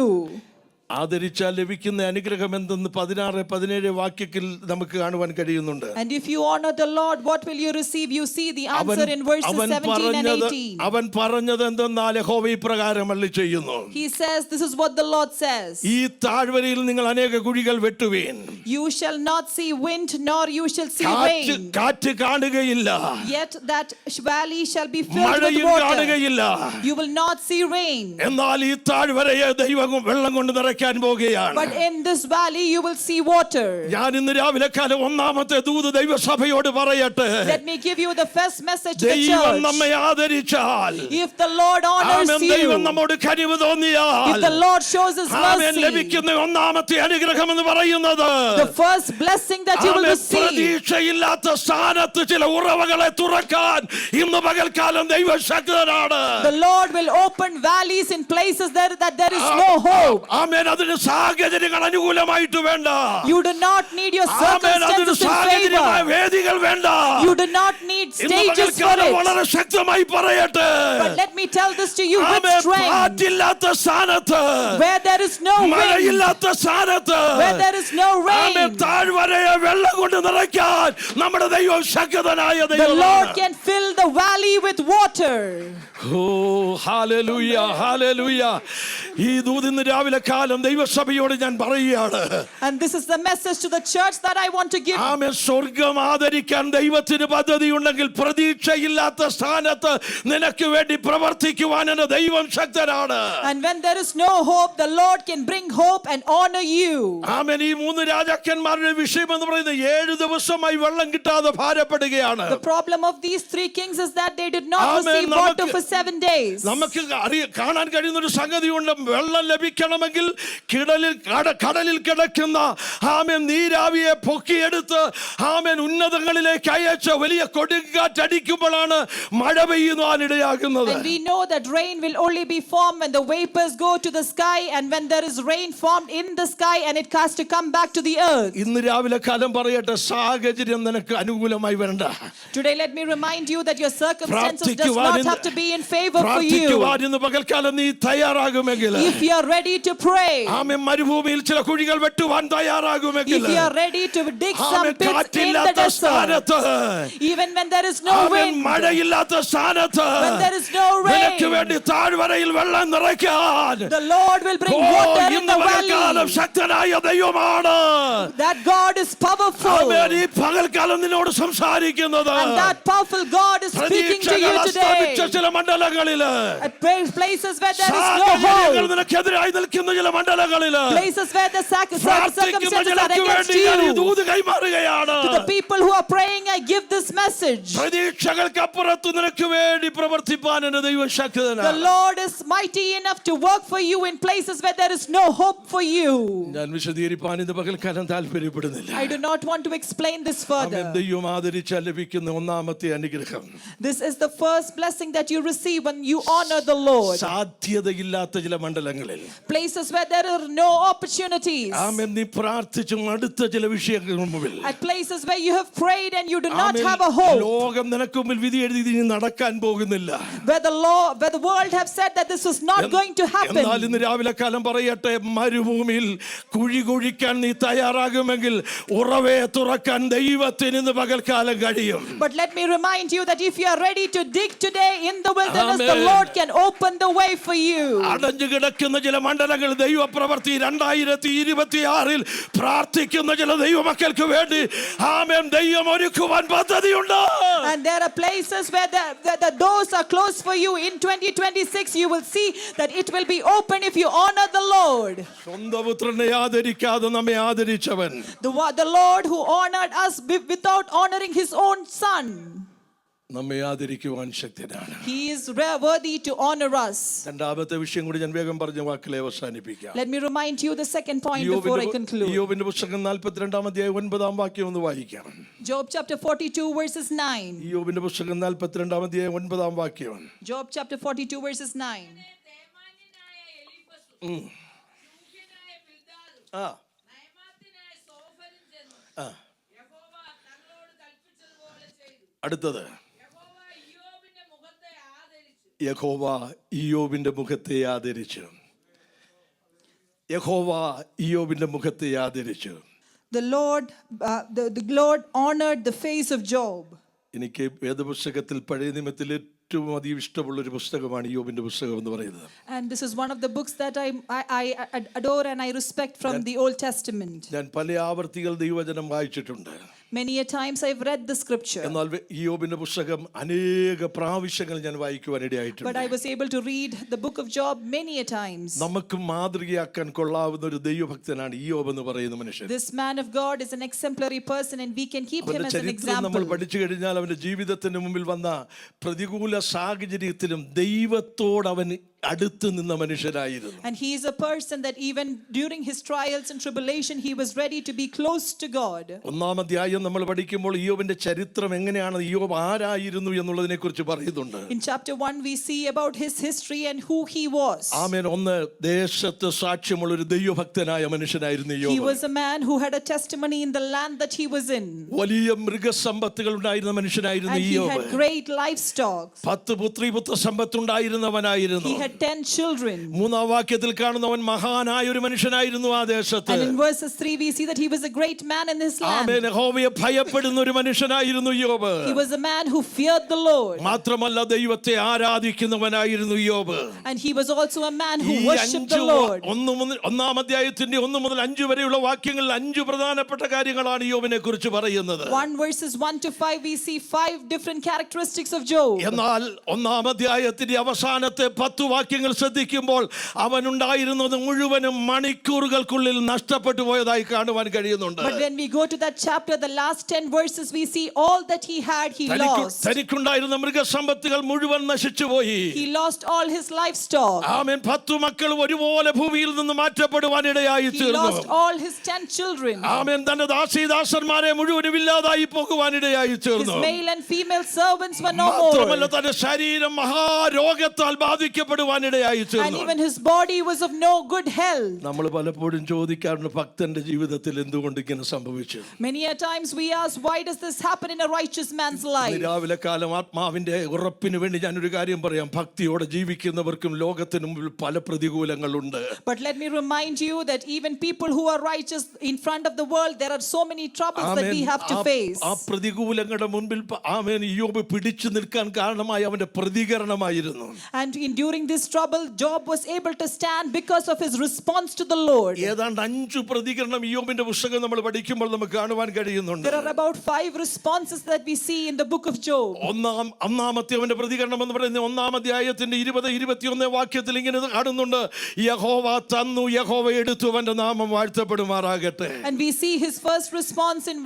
ആദരിച്ചാൽ ലഭിക്കുന്ന അനുഗ്രഹം എന്തെന്ന് 16-17 വാക്യത്തിൽ നമുക്ക് കാണുവാൻ കഴിയുന്നുണ്ട്. And if you honor the Lord, what will you receive? You see the answer in verses 17 and 18. അവൻ പറഞ്ഞത് എന്തെന്നാൽ യഹോവ ഇപ്രകാരം അരുളിച്ചെയ്യുന്നു. He says, this is what the Lord says. ഈ താഴ്വരയിൽ നിങ്ങൾ അനേക കുഴികൾ വെട്ടുവീൻ. You shall not see wind nor you shall see rain. കാറ്റ് കാണുകയില്ല. Yet that valley shall be filled with മഴയും water. കാണുകയില്ല. You will not see rain. എന്നാൽ ഈ താഴ്വരയെ ദൈവം വെള്ളം കൊണ്ട് നിറയ്ക്കാൻ പോകുകയാണ്. But in this valley you will see water. ഞാൻ ഇന്ന് രാവിലെ കാലം ഒന്നാമത്തെ ദൂത് ദൈവസഭയോട് പറയട്ടെ. Let me give you the first message to the ദൈവം church. നമ്മെ ആദരിച്ചാൽ, If the Lord honors you, ദൈവം നമ്മോട് കനിവ് തോന്നിയാൽ, if the Lord shows His mercy, ലഭിക്കുന്ന ഒന്നാമത്തെ അനുഗ്രഹം എന്ന് പറയുന്നത് the first blessing that you will receive, പ്രതീക്ഷയില്ലാത്ത സ്ഥാനത്ത് ചില ഉറവകളെ തുറക്കാൻ ഇന്ന് പകൽക്കാലം ദൈവം ശക്തനാണ്. the Lord will open valleys in places that there is no hope. ആമേൻ. അതിന് സാഹചര്യങ്ങൾ അനുകൂലമായിട്ട് വേണ്ട. You do not need your circumstances in favor. വേദികൾ വേണ്ട. You do not need stages for it. വളരെ ശക്തമായി പറയട്ടെ. But let me tell this to you with strength. കാറ്റില്ലാത്ത സ്ഥാനത്ത്, where there is no wind, മഴയില്ലാത്ത സ്ഥാനത്ത്, where there is no rain, താഴ്വരയെ വെള്ളം കൊണ്ട് നിറയ്ക്കാൻ നമ്മുടെ ദൈവം ശക്തനായ ദൈവമാണ്. the Lord can fill the valley with water. Oh hallelujah, hallelujah. ഈ ദൂത് ഇന്ന് രാവിലെ കാലം ദൈവസഭയോട് ഞാൻ പറയുകയാണ്. And this is the message to the church that I want to give. ആമേൻ. സ്വർഗം ആദരിക്കാൻ ദൈവത്തിന് പദ്ധതിയുണ്ടെങ്കിൽ പ്രതീക്ഷയില്ലാത്ത സ്ഥാനത്ത് നിനക്ക് വേണ്ടി പ്രവർത്തിക്കുവാൻ എന്റെ ദൈവം ശക്തനാണ്. And when there is no hope, the Lord can bring hope and honor you. ആമേൻ. ഈ 3 രാജാക്കന്മാരുടെ വിഷയം എന്ന് പറയുന്നത് 7 ദിവസമായി വെള്ളം കിട്ടാതെ ഭാരപ്പെടുകയാണ്. The problem of these 3 kings is that they did not Amen. receive water for 7 days. നമുക്ക് കാണാൻ കഴിയുന്ന ഒരു സംഗതിയുണ്ട്. വെള്ളം ലഭിക്കണമെങ്കിൽ കടലിൽ കിടക്കുന്ന ആമേൻ നീരാവിയെ പൊക്കിയെടുത്ത് ആമേൻ ഉന്നതങ്ങളിലേക്ക് അയച്ച വലിയ കൊടുങ്കാറ്റടിക്കുമ്പോഴാണ് മഴ പെയ്യുവാനിടയാകുന്നത്. And we know that rain will only be formed when the vapors go to the sky, and when there is rain formed in the sky and it has to come back to the earth. ഇന്ന് രാവിലെ കാലം പറയട്ടെ, സാഹചര്യം നിനക്ക് അനുകൂലമായി വരണ്ട. Today let me remind you that your circumstances does not have to be in favor for you. ഇന്ന് പകൽക്കാലം നീ തയ്യാറാകുമെങ്കിൽ, If you are ready to pray, ആമേൻ, മരുഭൂമിയിൽ ചില കുഴികൾ വെട്ടുവാൻ തയ്യാറാകുമെങ്കിൽ, if you are ready to dig some amen, pits in the കാറ്റില്ലാത്ത desert, സ്ഥാനത്ത്, even when there is no amen, wind, മഴയില്ലാത്ത സ്ഥാനത്ത് when there is no നിനക്ക് rain, വേണ്ടി താഴ്വരയിൽ വെള്ളം നിറയ്ക്കാൻ the Lord will bring water in ഇന്ന് the പകൽക്കാലം valley. ശക്തനായ ദൈവമാണ്. That God is powerful, ആമേൻ. ഈ പകൽക്കാലം നിന്നോട് സംസാരിക്കുന്നത് and that powerful God is speaking to you today. ചില മണ്ഡലങ്ങളില്, At places where there is no സാഹചര്യങ്ങൾ hope, നിനക്കെതിരായി നിൽക്കുന്ന ചില മണ്ഡലങ്ങളില്, places where the പ്രാർത്ഥിക്കുന്ന circumstances are ചിലർക്ക് against വേണ്ടി ഞാൻ ഈ you. Doot കൈമാറുകയാണ്. To the people who are praying, I give this message. പ്രതീക്ഷകൾക്കപ്പുറത്ത് നിനക്ക് വേണ്ടി പ്രവർത്തിപ്പാൻ എന്റെ ദൈവം The ശക്തനാണ്. Lord is mighty enough to work for you in places where there is no hope for you. ഞാൻ വിശദീകരിപ്പാൻ ഇന്ന് പകൽക്കാലം താല്പര്യപ്പെടുന്നില്ല. I do not want to explain this amen. further. ദൈവം ആദരിച്ചാൽ ലഭിക്കുന്ന ഒന്നാമത്തെ അനുഗ്രഹം, This is the first blessing that you receive when you honor the Lord. സാധ്യതയില്ലാത്ത ചില മണ്ഡലങ്ങളിൽ, Places where there are no opportunities. ആമേൻ, നീ പ്രാർത്ഥിച്ചും അടുത്ത ചില വിഷയങ്ങൾക്ക് മുമ്പിൽ, At places where you have prayed and you do not amen, have a hope. ലോകം നിനക്ക് മുമ്പിൽ വിധി എഴുതി ഇനി നടക്കാൻ പോകുന്നില്ല. Where the world have said that this is not going to എന്നാൽ happen. ഇന്ന് രാവിലെ കാലം പറയട്ടെ, മരുഭൂമിയിൽ കുഴി കുഴിക്കാൻ നീ തയ്യാറാകുമെങ്കിൽ ഉറവയെ തുറക്കാൻ ദൈവത്തിന് ഇന്ന് പകൽക്കാലം കഴിയും. But let me remind you that if you are ready to dig today in the wilderness, the Amen. Lord can open the way for you. അടഞ്ഞു കിടക്കുന്ന ചില മണ്ഡലങ്ങൾ ദൈവപ്രവൃത്തി 2026 പ്രാർത്ഥിക്കുന്ന ചില ദൈവമക്കൾക്ക് വേണ്ടി ആമേൻ ദൈവം ഒരുക്കുവാൻ പദ്ധതിയുണ്ട്. And there are places where the doors are closed for you. In 2026, you will see that it will be open if you honor the Lord. സ്വന്തം പുത്രനെ ആദരിക്കാതെ നമ്മെ ആദരിച്ചവൻ, The Lord who honored us without honoring his own son. നമ്മെ ആദരിക്കുവാൻ ശക്തനാണ്. He is worthy to honor us. രണ്ടാമത്തെ വിഷയം കൂടി ഞാൻ വേഗം പറഞ്ഞ വാക്കിലെ അവസാനിപ്പിക്കാം. Let me remind you the second point before I conclude. യോബിന്റെ പുസ്തകം 42 അധ്യായം 9 വാക്യം ഒന്ന് വായിക്കാം. Job chapter 42 verses 9. യോബിന്റെ പുസ്തകം 42 അധ്യായം 9 വാക്യം. Job chapter 42 verses 9. തേമാന്യനായ എലീഫസും ശൂഹ്യനായ ബിൽദാദും ആ നയമാത്യനായ സോഫരും ചെന്നു ആ യഹോവ തങ്ങളോട് കൽപ്പിച്ചതുപോലെ ചെയ്തു. അടുത്തത്, യഹോവ ഇയ്യോബിന്റെ മുഖത്തെ ആദരിച്ചു. യഹോവ ഇയ്യോബിന്റെ മുഖത്തെ ആദരിച്ചു. The Lord honored the face of Job. എനിക്ക് വേദപുസ്തകത്തിൽ പഴയ നിയമത്തിൽ ഏറ്റവും അധികം ഇഷ്ടമുള്ള ഒരു പുസ്തകമാണ് ഇയ്യോബിന്റെ പുസ്തകം എന്ന് പറയുന്നത്. And this is one of the books that I adore and I respect from the Old Testament. ഞാൻ പല ആവർത്തികൾ ദൈവവചനം വായിച്ചിട്ടുണ്ട്. Many a times I've read the scripture. എന്നാൽ ഇയ്യോബിന്റെ പുസ്തകം അനേക പ്രാവശ്യങ്ങൾ ഞാൻ വായിക്കുവാൻ But ഇടയായിട്ടുണ്ട്. I was able to read the book of Job many a times. നമുക്ക് മാതൃകയാക്കാൻ കൊള്ളാവുന്ന ഒരു ദൈവഭക്തനാണ് ഇയ്യോബ് എന്ന് പറയുന്ന മനുഷ്യൻ. This man of God is an exemplary person and we can keep him അവന്റെ as an ചരിത്രം നമ്മൾ example. പഠിച്ചു കഴിഞ്ഞാൽ അവന്റെ ജീവിതത്തിന് മുമ്പിൽ വന്ന പ്രതികൂല സാഹചര്യത്തിലും ദൈവത്തോട് അവൻ അടുത്ത് നിന്ന മനുഷ്യനായിരുന്നു. And he is a person that even during his trials and tribulation he was ready to be close to God. ഒന്നാം അധ്യായം നമ്മൾ പഠിക്കുമ്പോൾ ഇയ്യോബിന്റെ ചരിത്രം എങ്ങനെയാണ്, ഇയ്യോബ് ആരായിരുന്നു എന്നുള്ളതിനെ കുറിച്ച് പറയുന്നുണ്ട്. In chapter 1 we see about his history and who he was. ആമേൻ. ഒന്ന്, ദേശത്ത് സാക്ഷ്യമുള്ള ഒരു ദൈവഭക്തനായ മനുഷ്യനായിരുന്നു He ഇയ്യോബ്. was a man who had a testimony in the land that he was in. വലിയ മൃഗസമ്പത്തുകൾ ഉണ്ടായിരുന്ന മനുഷ്യനായിരുന്നു And he ഇയ്യോബ്. had great livestock. 10 പുത്രി പുത്ര സമ്പത്തുണ്ടായിരുന്നവനായിരുന്നു. He had had 10 children. മൂന്നാം വാക്യത്തിൽ കാണുന്നവൻ മഹാനായ ഒരു മനുഷ്യനായിരുന്നു ആ ദേശത്ത്. And in verses 3 we see that he was a great man in this land. ആമേൻ. യഹോവയെ ഭയപ്പെടുന്ന ഒരു മനുഷ്യനായിരുന്നു യോബ്. He was a man who feared the Lord. മാത്രമല്ല ദൈവത്തെ ആരാധിക്കുന്നവനായിരുന്നു യോബ്. And he was also a man who ഈ worshipped the Lord. ഒന്നാം അധ്യായത്തിന്റെ 1 മുതൽ 5 വരെയുള്ള വാക്യങ്ങളിൽ 5 പ്രധാനപ്പെട്ട കാര്യങ്ങളാണ് യോബിനെ കുറിച്ച് പറയുന്നത്. 1 verses 1 to 5 we see 5 different characteristics of Job. എന്നാൽ ഒന്നാം അധ്യായത്തിന്റെ അവസാനത്തെ 10 വാക്യങ്ങൾ ശ്രദ്ധിക്കുമ്പോൾ അവനുണ്ടായിരുന്നത് മുഴുവനും മണിക്കൂറുകൾക്കുള്ളിൽ നഷ്ടപ്പെട്ടു പോയതായി കാണുവാൻ കഴിയുന്നുണ്ട്. But when we go to that chapter, the last 10 verses, we see all that he had, he lost. തനിക്കുണ്ടായിരുന്ന മൃഗസമ്പത്തുകൾ മുഴുവൻ നശിച്ചുപോയി. He lost all his livestock. ആമേൻ. 10 മക്കൾ ഒരുപോലെ ഭൂമിയിൽ നിന്ന് മാറ്റപ്പെടുവാൻ ഇടയായി He തീർന്നു. lost all his 10 children. ആമേൻ. തന്റെ ദാസീദാസന്മാരെ മുഴുവനും ഇല്ലാതായി പോകുവാൻ ഇടയായി His തീർന്നു. male and female servants were no മാത്രമല്ല more. തന്റെ ശരീരം മഹാരോഗത്താൽ ബാധിക്കപ്പെടുവാൻ ഇടയായി And തീർന്നു. even his body was of no good health. നമ്മൾ പലപ്പോഴും ചോദിക്കാറുണ്ട് ഭക്തന്റെ ജീവിതത്തിൽ എന്തുകൊണ്ട് ഇങ്ങനെ സംഭവിച്ചു. Many a times we ask, why does this happen in a righteous man's life? രാവിലെ കാലം ആത്മാവിന്റെ ഉറപ്പിന് വേണ്ടി ഞാനൊരു കാര്യം പറയാം. ഭക്തിയോടെ ജീവിക്കുന്നവർക്കും ലോകത്തിന് മുമ്പിൽ പല പ്രതികൂലങ്ങളുണ്ട്. But let me remind you that even people who are righteous in front of the world, there are so many troubles that we have to face. ആ പ്രതികൂലങ്ങളുടെ മുൻപിൽ ആമേൻ യോബ് പിടിച്ചു നിൽക്കാൻ കാരണമായി അവന്റെ പ്രതികരണമായിരുന്നു. And during this trouble, Job was able to stand because of his response to the Lord. ഏതാണ്ട് 5 പ്രതികരണം യോബിന്റെ പുസ്തകം നമ്മൾ പഠിക്കുമ്പോൾ നമുക്ക് കാണുവാൻ കഴിയുന്നുണ്ട്. There are about 5 responses that we see in the book of Job. ഒന്നാമത്തെ അവന്റെ പ്രതികരണം എന്ന് പറയുന്നത് 1-ാം അധ്യായത്തിന്റെ 20-21 വാക്യത്തിൽ ഇങ്ങനെ കാണുന്നുണ്ട്. യഹോവ തന്നു, യഹോവ എടുത്തു, അവന്റെ നാമം വാഴ്ത്തപ്പെടുമാറാകട്ടെ. And we see his first response in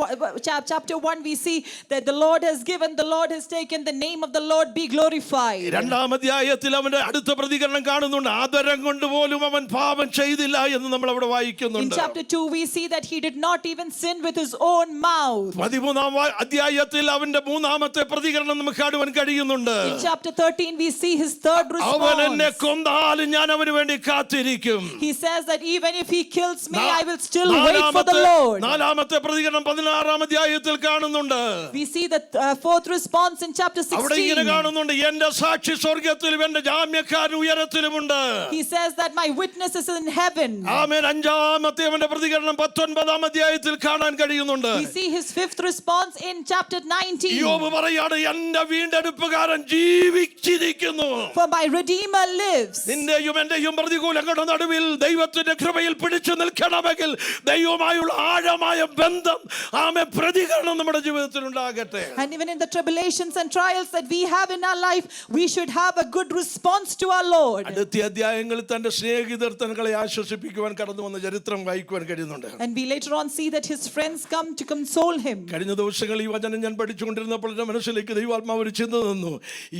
chapter 1. We see that the Lord has given, the Lord has taken, the name of the Lord be glorified. 2-ാം അധ്യായത്തിൽ അവന്റെ അടുത്ത പ്രതികരണം കാണുന്നുണ്ട്. ആദരം കൊണ്ട് പോലും അവൻ പാപം ചെയ്തില്ല എന്ന് നമ്മൾ അവിടെ In വായിക്കുന്നുണ്ട്. chapter 2 we see that he did not even sin with his own mouth. 13-ാം അധ്യായത്തിൽ അവന്റെ 3-ാമത്തെ പ്രതികരണം നമുക്ക് കാണുവാൻ കഴിയുന്നുണ്ട്. In chapter 13 we see his third അവൻ എന്നെ response. കൊന്നാലും ഞാൻ അവന് വേണ്ടി കാത്തിരിക്കും. He says that even if he kills me, I will still wait for the Lord. 4-ാമത്തെ പ്രതികരണം 16-ാം അധ്യായത്തിൽ കാണുന്നുണ്ട്. We see the fourth response in chapter അവിടെ ഇങ്ങനെ 16. കാണുന്നുണ്ട്. എന്റെ സാക്ഷി സ്വർഗ്ഗത്തിലും എന്റെ ജാമ്യക്കാരൻ ഉയരത്തിലുമുണ്ട്. He says that my witness is in heaven. ആമേൻ. 5-ാമത്തെ അവന്റെ പ്രതികരണം 19-ാം അധ്യായത്തിൽ കാണാൻ കഴിയുന്നുണ്ട്. We see his fifth response in chapter 19. യോബ് പറയാണ്, എന്റെ വീണ്ടെടുപ്പുകാരൻ ജീവിച്ചിരിക്കുന്നു. For my Redeemer lives. നിന്റെയും എന്റെയും പ്രതികൂലങ്ങളുടെ നടുവിൽ ദൈവത്തിന്റെ കൃപയിൽ പിടിച്ചു നിൽക്കണമെങ്കിൽ ദൈവമായുള്ള ആഴമായ ബന്ധം, ആമേൻ, പ്രതികരണം നമ്മുടെ ജീവിതത്തിൽ ഉണ്ടാകട്ടെ. And even in the tribulations and trials that we have in our life, we should have a good response to our Lord. അടുത്ത അധ്യായങ്ങളിൽ തന്റെ സ്നേഹിതർ തങ്ങളെ ആശ്വസിപ്പിക്കുവാൻ കടന്നു വന്ന ചരിത്രം വായിക്കുവാൻ കഴിയുന്നുണ്ട്. And we later on see that his friends come to console him. കഴിഞ്ഞ ദിവസങ്ങളിൽ ഈ വചനം ഞാൻ പഠിച്ചുകൊണ്ടിരുന്നപ്പോൾ എൻ്റെ മനസ്സിലേക്ക് ദൈവാത്മാവ് ഒരു ചിന്ത തന്നു.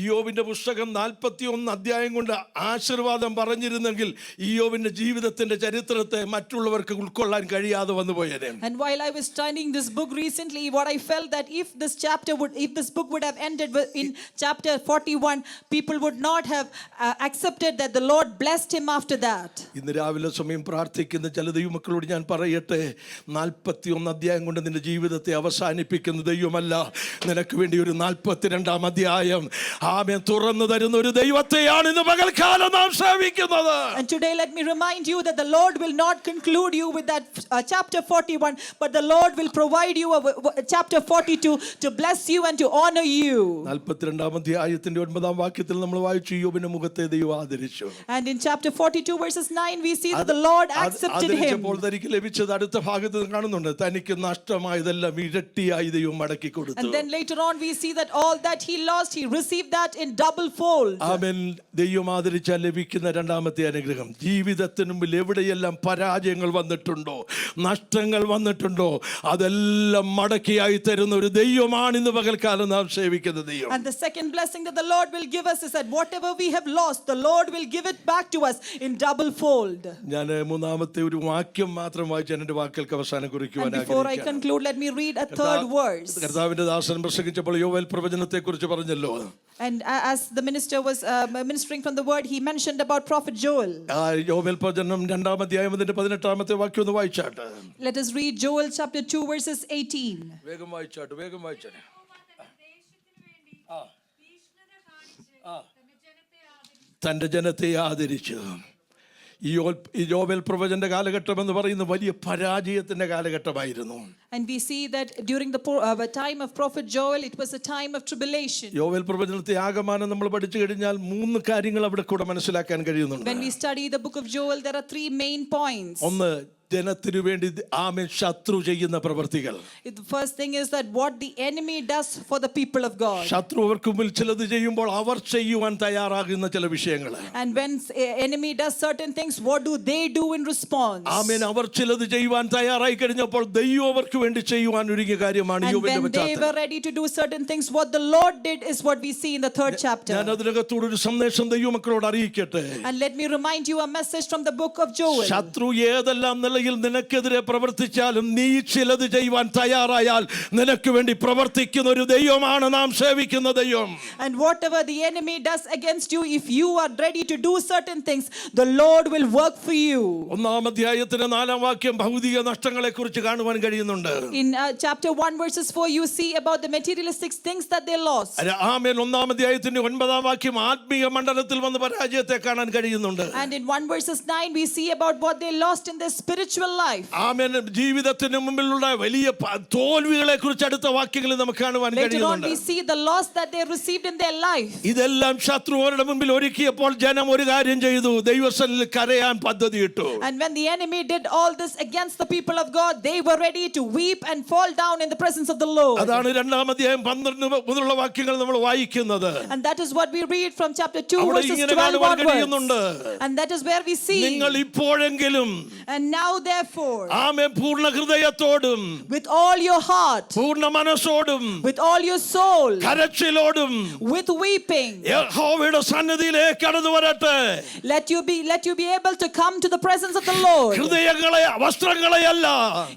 യോബിന്റെ പുസ്തകം 41 അധ്യായം കൊണ്ട് ആശീർവാദം പറഞ്ഞിരുന്നെങ്കിൽ ഈ യോബിന്റെ ജീവിതത്തിന്റെ ചരിത്രത്തെ മറ്റുള്ളവർക്ക് ഉൾക്കൊള്ളാൻ കഴിയാതെ വന്നു പോയേനെ. And while I was studying this book recently, what I felt that if this book would have ended in chapter 41, people would not have accepted that the Lord blessed him after that. ഇന്ന് രാവിലെ സമയം പ്രാർത്ഥിക്കുന്ന ചില ദൈവമക്കളോട് ഞാൻ പറയട്ടെ, 41 അധ്യായം കൊണ്ട് നിന്റെ ജീവിതത്തെ അവസാനിപ്പിക്കുന്ന ദൈവമല്ല, നിനക്ക് വേണ്ടി ഒരു 42-ാം അധ്യായം ആമേൻ തുറന്നു തരുന്ന ഒരു ദൈവത്തെയാണ് ഇന്ന് പകൽക്കാലം നാം സേവിക്കുന്നത്. And today let me remind you that the Lord will not conclude you with that chapter 41, but the Lord will provide you a chapter 42 to bless you and to honor you. 42-ാം അധ്യായത്തിന്റെ 9-ാം വാക്യത്തിൽ നമ്മൾ വായിച്ചു, യോബിന്റെ മുഖത്തെ ദൈവം ആദരിച്ചു. And in chapter 42 verses 9 we see that the Lord accepted him. ആദരിച്ചപ്പോൾ തനിക്ക് ലഭിച്ചത് അടുത്ത ഭാഗത്ത് കാണുന്നുണ്ട്, തനിക്ക് നഷ്ടമായതെല്ലാം ഇരട്ടിയായി ദൈവം മടക്കി കൊടുത്തു. And then later on we see that all that he lost, he received that in double fold. ആമേൻ. ദൈവം ആദരിച്ചാൽ ലഭിക്കുന്ന 2-ാമത്തെ അനുഗ്രഹം, ജീവിതത്തിന് മുമ്പിൽ എവിടെയെല്ലാം പരാജയങ്ങൾ വന്നിട്ടുണ്ടോ, നഷ്ടങ്ങൾ വന്നിട്ടുണ്ടോ, അതെല്ലാം മടക്കിയായി തരുന്ന ഒരു ദൈവമാണ് ഇന്ന് പകൽക്കാലം നാം സേവിക്കുന്ന ദൈവം. And the second blessing that the Lord will give us is that whatever we have lost, the Lord will give it back to us in double fold. ഞാൻ 3-ാമത്തെ ഒരു വാക്യം മാത്രം വായിച്ച് എൻ്റെ വാക്കുകൾക്ക് അവസാനം കുറിക്കുവാൻ And before I ആഗ്രഹിക്കുകയാണ്. conclude, let me read a third verse. കർത്താവിന്റെ ദാസൻ പ്രസംഗിച്ചപ്പോൾ യോവേൽ പ്രവചനത്തെ കുറിച്ച് പറഞ്ഞല്ലോ. And as the minister was ministering from the word, he mentioned about prophet Joel. യോവേൽ പ്രവചനം 2-ാം അധ്യായം 18-ാമത്തെ വാക്യം ഒന്ന് വായിച്ചാട്ടെ. Let us read Joel chapter 2 verses 18. വേഗം വായിച്ചാട്ടെ, വേഗം വായിച്ചാട്ടെ. തൻ്റെ ജനത്തെ ആദരിച്ചു. ഈ യോവേൽ പ്രവചന്റെ കാലഘട്ടം എന്ന് പറയുന്ന വലിയ പരാജയത്തിന്റെ കാലഘട്ടമായിരുന്നു. And we see that during the time of prophet Joel, it was a time of tribulation. യോവേൽ പ്രവചനത്തെ ആകമാനം നമ്മൾ പഠിച്ചു കഴിഞ്ഞാൽ 3 കാര്യങ്ങൾ അവിടെ കൂടെ മനസ്സിലാക്കാൻ കഴിയുന്നുണ്ട്. When we study the book of Joel, there are 3 main points. ഒന്ന്, ജനത്തിനു വേണ്ടി ആമേൻ ശത്രു ചെയ്യുന്ന പ്രവൃത്തികൾ. The first thing is that what the enemy does for the people of God. ശത്രു അവർക്ക് മുമ്പിൽ ചിലത് ചെയ്യുമ്പോൾ അവർ ചെയ്യുവാൻ തയ്യാറാകുന്ന ചില വിഷയങ്ങൾ. And when enemy does certain things, what do they do in response? ആമേൻ. അവർ ചിലത് ചെയ്യുവാൻ തയ്യാറായി കഴിഞ്ഞപ്പോൾ ദൈവം അവർക്ക് വേണ്ടി ചെയ്യുവാൻ ഒരുങ്ങിയ കാര്യമാണ് And യോബിന്റെ when they പശ്ചാത്തലം. were ready to do certain things, what the Lord did is what we see in the 3rd chapter. ഞാൻ അതിനകത്തോട് ഒരു സന്ദേശം ദൈവമക്കളോട് അറിയിക്കട്ടെ. And let me remind you a message from the book of Joel. ശത്രു ഏതെല്ലാം നിലയിൽ നിനക്കെതിരെ പ്രവർത്തിച്ചാലും നീ ചിലത് ചെയ്യുവാൻ തയ്യാറായാൽ നിനക്ക് വേണ്ടി പ്രവർത്തിക്കുന്ന ഒരു ദൈവമാണ് നാം സേവിക്കുന്ന ദൈവം. And whatever the enemy does against you, if you are ready to do certain things, the Lord will work for you. 1-ാം അധ്യായത്തിന്റെ 4-ാം വാക്യം ഭൗതിക നഷ്ടങ്ങളെ കുറിച്ച് കാണുവാൻ കഴിയുന്നുണ്ട്. In chapter 1 verses 4, you see about the materialistic things that they lost. ആമേൻ. 1-ാം അധ്യായത്തിന്റെ 9-ാം വാക്യം ആത്മീയ മണ്ഡലത്തിൽ വന്ന പരാജയത്തെ കാണാൻ കഴിയുന്നുണ്ട്. And in 1 verses 9, we see about what they lost in their spiritual life. ആമേൻ. ജീവിതത്തിന് മുമ്പിലുള്ള വലിയ തോൽവികളെ കുറിച്ച് അടുത്ത വാക്യങ്ങളിൽ നമുക്ക് കാണുവാൻ Later on, കഴിയുന്നുണ്ട്. we see the loss that they received in their life. ഇതെല്ലാം ശത്രു അവരുടെ മുമ്പിൽ ഒരുക്കിയപ്പോൾ ജനം ഒരു കാര്യം ചെയ്തു, ദൈവസന്നിധിയിൽ കരയാൻ പദ്ധതിയിട്ടു. And when the enemy did all this against the people of God, they were ready to weep and fall down in the presence of the Lord. അതാണ് 2-ാം അധ്യായം 12 മുതലുള്ള വാക്യങ്ങൾ നമ്മൾ വായിക്കുന്നത്. And that is what we read from chapter 2 അവിടെ verses ഇങ്ങനെ 12 കാണുവാൻ onwards. കഴിയുന്നുണ്ട്. And that is where we see, നിങ്ങൾ ഇപ്പോഴെങ്കിലും and now therefore, ആമേൻ പൂർണ്ണ ഹൃദയത്തോടും with all your heart, പൂർണ്ണ മനസ്സോടും with all your soul, കരച്ചിലോടും with weeping, യഹോവയുടെ സന്നിധിയിലേക്ക് കടന്നു വരട്ടെ. let you be able to come to the presence of the Lord. ഹൃദയങ്ങളെ വസ്ത്രങ്ങളെയല്ല,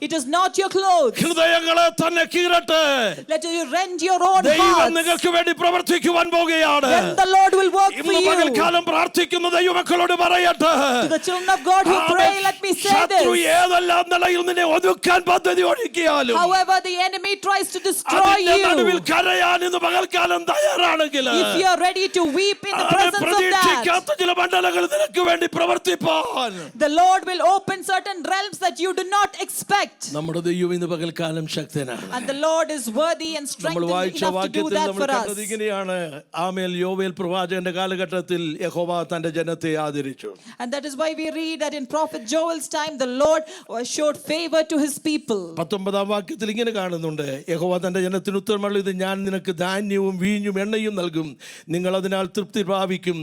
It is not your clothes. ഹൃദയങ്ങളെ തന്നെ കീറട്ടെ. Let you rend your own ദൈവം hearts. നിങ്ങൾക്ക് വേണ്ടി പ്രവർത്തിക്കുവാൻ പോകുകയാണ്. Then the Lord will work for ഇന്ന് you. പകൽക്കാലം പ്രാർത്ഥിക്കുന്ന ദൈവമക്കളോട് പറയട്ടെ, To the children of God who pray, let me say ശത്രു this. ഏതെല്ലാം നിലയിൽ നിന്നെ ഒതുക്കാൻ പദ്ധതി ഒരുക്കിയാലും However the enemy tries to destroy അതിന്റെ നടുവിൽ you, കരയാൻ ഇന്ന് പകൽക്കാലം തയ്യാറാണെങ്കിൽ if you are ready to weep in the അവൻ presence of that, പ്രതീക്ഷിക്കാത്ത ചില മണ്ഡലങ്ങൾ നിനക്ക് വേണ്ടി പ്രവർത്തിപ്പാൻ the Lord will open certain realms that you do not expect. നമ്മുടെ ദൈവം ഇന്ന് പകൽക്കാലം ശക്തനാണ്. And the Lord is worthy and നമ്മൾ strengthened വായിച്ച enough to do വാക്യത്തിൽ that നമ്മൾ for കണ്ടത് us. ഇങ്ങനെയാണ്. ആമേൽ യോവേൽ പ്രവാചകന്റെ കാലഘട്ടത്തിൽ യഹോവ തന്റെ ജനത്തെ ആദരിച്ചു. And that is why we read that in prophet Joel's time, the Lord showed favor to his people. 19-ാം വാക്യത്തിൽ ഇങ്ങനെ കാണുന്നുണ്ട്, യഹോവ തന്റെ ജനത്തിന് ഉത്തരമരുളി, ഇത് ഞാൻ നിനക്ക് ധാന്യവും വീഞ്ഞും എണ്ണയും നൽകും, നിങ്ങൾ അതിനാൽ തൃപ്തി പ്രാപിക്കും,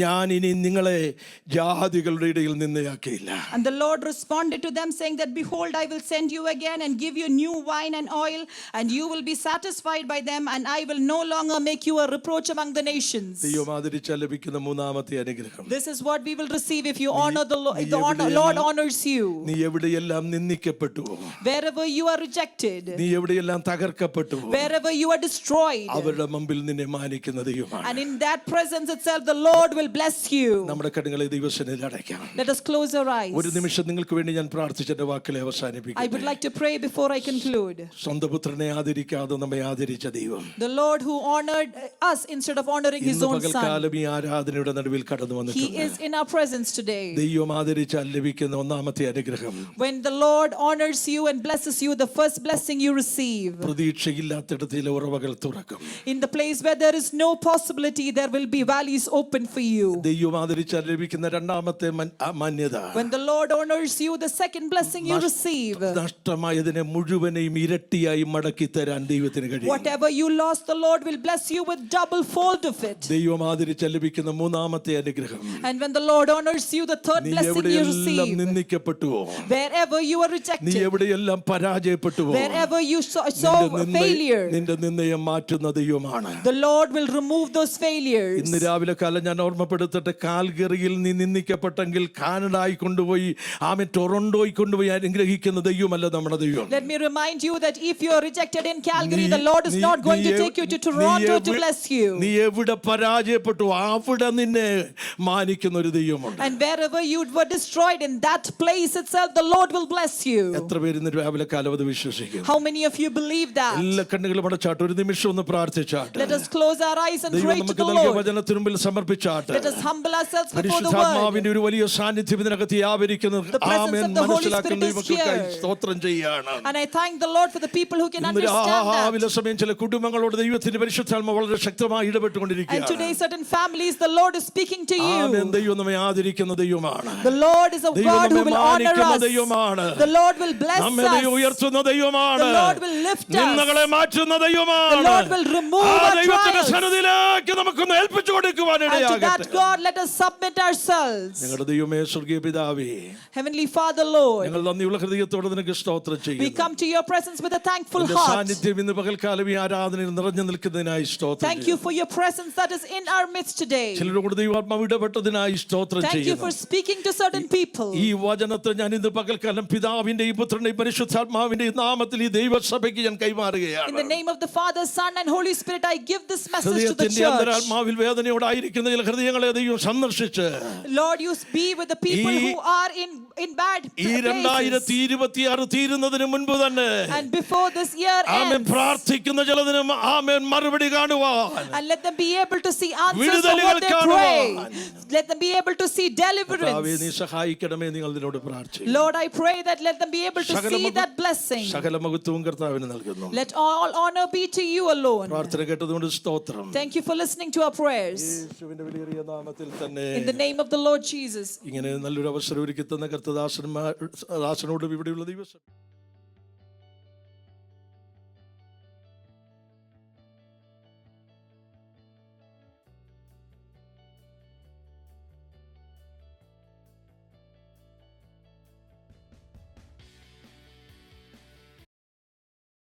ഞാൻ ഇനി നിങ്ങളെ ജാതികളുടെ ഇടയിൽ നിന്നയാക്കിയില്ല. And the Lord responded to them, saying that, behold, I will send you again and give you new wine and oil, and you will be satisfied by them, and I will no longer make you a reproach among the nations. ദൈവം ആദരിച്ചാൽ ലഭിക്കുന്ന 3-ാമത്തെ അനുഗ്രഹം. This is what we will receive if you honor the Lord. If the എവിടെയെല്ലാം- Lord honors you. നീ എവിടെയെല്ലാം നിന്ദിക്കപ്പെട്ടു, Wherever you are rejected, നീ എവിടെയെല്ലാം തകർക്കപ്പെട്ടു, wherever you are destroyed, അവരുടെ മുമ്പിൽ നിന്നെ മാനിക്കുന്ന ദൈവമാണ്. and in that presence itself, the Lord will bless you. നമ്മുടെ കണ്ണുകളെ ദൈവസന്നിധിയിൽ അടയ്ക്കാം. Let us close our eyes. ഒരു നിമിഷം നിങ്ങൾക്ക് വേണ്ടി ഞാൻ പ്രാർത്ഥിച്ചെന്റെ വാക്കുകളെ I would അവസാനിപ്പിക്കും. like to pray before I conclude. സ്വന്തം പുത്രനെ ആദരിക്കാതെ നമ്മെ ആദരിച്ച ദൈവം The Lord who honored us instead of honoring his ഇന്ന് own son. പകൽക്കാലം ഈ ആരാധനയുടെ നടുവിൽ കടന്നു He വന്നിട്ടുണ്ട്. is in our presence today. ദൈവം ആദരിച്ചാൽ ലഭിക്കുന്ന 1-ാമത്തെ അനുഗ്രഹം, When the Lord honors you and blesses you, the first blessing you receive. പ്രതീക്ഷയില്ലാത്തിടത്ത് ചില ഉറവകൾ തുറക്കും. In the place where there is no possibility, there will be valleys open for you. ദൈവം ആദരിച്ചാൽ ലഭിക്കുന്ന 2-ാമത്തെ മാന്യത, When the Lord honors you, the second blessing you receive. നഷ്ടമായതിനെ മുഴുവനെയും ഇരട്ടിയായി മടക്കി തരാൻ ദൈവത്തിന് കഴിയും. Whatever you lost, the Lord will bless you with double fold of it. ദൈവം ആദരിച്ചാൽ ലഭിക്കുന്ന 3-ാമത്തെ അനുഗ്രഹം, And when the Lord honors you, the third നീ blessing you എവിടെയെല്ലാം receive. നിന്ദിക്കപ്പെട്ടുവോ, Wherever you are നീ rejected, എവിടെയെല്ലാം പരാജയപ്പെട്ടുവോ, wherever you saw failure, നിന്റെ നിന്ദയം മാറ്റുന്ന ദൈവമാണ്. the Lord will remove those failures. ഇന്ന് രാവിലെ കാലം ഞാൻ ഓർമ്മപ്പെടുത്തട്ടെ, കാൽഗറിയിൽ നീ നിന്ദിക്കപ്പെട്ടെങ്കിൽ കാനഡായി കൊണ്ടുപോയി ടൊറന്റോയിൽ കൊണ്ടുപോയി അനുഗ്രഹിക്കുന്ന ദൈവമല്ല നമ്മുടെ ദൈവം. Let me remind you that if you are rejected in Calgary, the Lord is not going to take you to Toronto to bless you. നീ എവിടെ പരാജയപ്പെട്ടു അവിടെ നിന്നെ മാനിക്കുന്ന ഒരു ദൈവമുണ്ട്. And wherever you were destroyed, in that place itself, the Lord will bless you. എത്ര പേര് ഇന്ന് രാവിലെ കാലം അത് വിശ്വസിക്കും? How many of you believe that? എല്ലാ കണ്ണുകളും അടച്ചാട്ട് ഒരു നിമിഷം ഒന്ന് പ്രാർത്ഥിച്ചാട്ട് Let us close our eyes and ദൈവം pray to നമുക്ക് the നൽകിയ Lord. വചനത്തിനു മുമ്പിൽ സമർപ്പിച്ചാട്ട് Let us humble ourselves before the word. പരിശുദ്ധാത്മാവിന്റെ ഒരു വലിയ സാന്നിധ്യം ഇതിനകത്ത് വ്യാപരിക്കുന്നത് The presence amen of the Holy മനസ്സിലാക്കുന്ന Spirit is ദൈവങ്ങൾക്കായി here. സ്തോത്രം ചെയ്യാണ്. And I thank the Lord for the people who can ഇന്ന് understand that. രാവിലെ സമയം ചില കുടുംബങ്ങളോട് ദൈവത്തിന്റെ പരിശുദ്ധാത്മ വളരെ ശക്തമായി And ഇടപെട്ടുകൊണ്ടിരിക്കുകയാണ്. today certain families, the Lord is speaking to amen. you. ദൈവം നമ്മെ ആദരിക്കുന്ന ദൈവമാണ്. The Lord is a ദൈവം God who നമ്മെ will honor മാനിക്കുന്ന us. ദൈവമാണ്. The Lord will bless നമ്മെ ദൈവം us. ഉയർത്തുന്ന ദൈവമാണ്. The Lord will lift us. നിന്ദകളെ മാറ്റുന്ന ദൈവമാണ്. The Lord will remove ആ our ദൈവത്തിന്റെ trials. സന്നിധിയിലേക്ക് നമുക്കൊന്ന് ഏൽപ്പിച്ചു കൊടുക്കുവാൻ And to ഇടയാകട്ടെ. that God, let us submit ourselves. ഞങ്ങളുടെ ദൈവമേ സ്വർഗീയ പിതാവേ, Heavenly Father, Lord, ഞങ്ങൾ നന്ദിയുള്ള ഹൃദയത്തോടെ നിനക്ക് സ്തോത്രം we ചെയ്യുന്നു. come to your presence with a thankful നിന്റെ heart. സാന്നിധ്യം ഇന്ന് പകൽക്കാലം ഈ ആരാധനയിൽ നിറഞ്ഞു നിൽക്കുന്നതിനായി സ്തോത്രം Thank you for your presence that is in our midst today. ചിലരോട് ദൈവാത്മാവ് ഇടപെട്ടതിനായി സ്തോത്രം Thank you for ചെയ്യുന്നു. speaking to certain people. ഈ വചനത്തെ ഞാൻ ഇന്ന് പകൽക്കാലം പിതാവിന്റെയും പുത്രന്റെയും പരിശുദ്ധാത്മാവിന്റെയും നാമത്തിൽ ഈ ദൈവസഭയ്ക്ക് ഞാൻ In the കൈമാറുകയാണ്. name of the Father, Son, and Holy Spirit, I give this message to the ഹൃദയത്തിന്റെ church. അന്തരാത്മാവിൽ വേദനയോടായിരിക്കുന്ന ചില ഹൃദയങ്ങളെ ദൈവം സന്ദർശിച്ച് Lord, you be with the people ഈ- who are in bad ഈ places. 2026 തീരുന്നതിന് മുൻപ് തന്നെ And before this year amen ends, പ്രാർത്ഥിക്കുന്ന ചിലതിനും ആമേൻ മറുപടി കാണുവാൻ, and let them be able to see answers for വിടുതലുകൾ what they pray. കാണുവാൻ. Let them be able to see കർത്താവേ, deliverance. നീ സഹായിക്കണമേ. നിങ്ങൾ ഇതിനോട് പ്രാർത്ഥിക്കും. Lord, I pray that let them be able to സകല see മഹ- that blessing. സകല മഹത്വവും കർത്താവിന് നൽകുന്നു. Let all honor be to you alone. പ്രാർത്ഥന കേട്ടതുകൊണ്ട് സ്തോത്രം. Thank you for listening to our prayers. യേശുവിന്റെ വിലയേറിയ നാമത്തിൽ തന്നെ In the name of the Lord Jesus. ഇങ്ങനെ നല്ലൊരു അവസരം ഒരുക്കി തന്ന കർത്തദാസനോടും ഇവിടെയുള്ള ദിവസം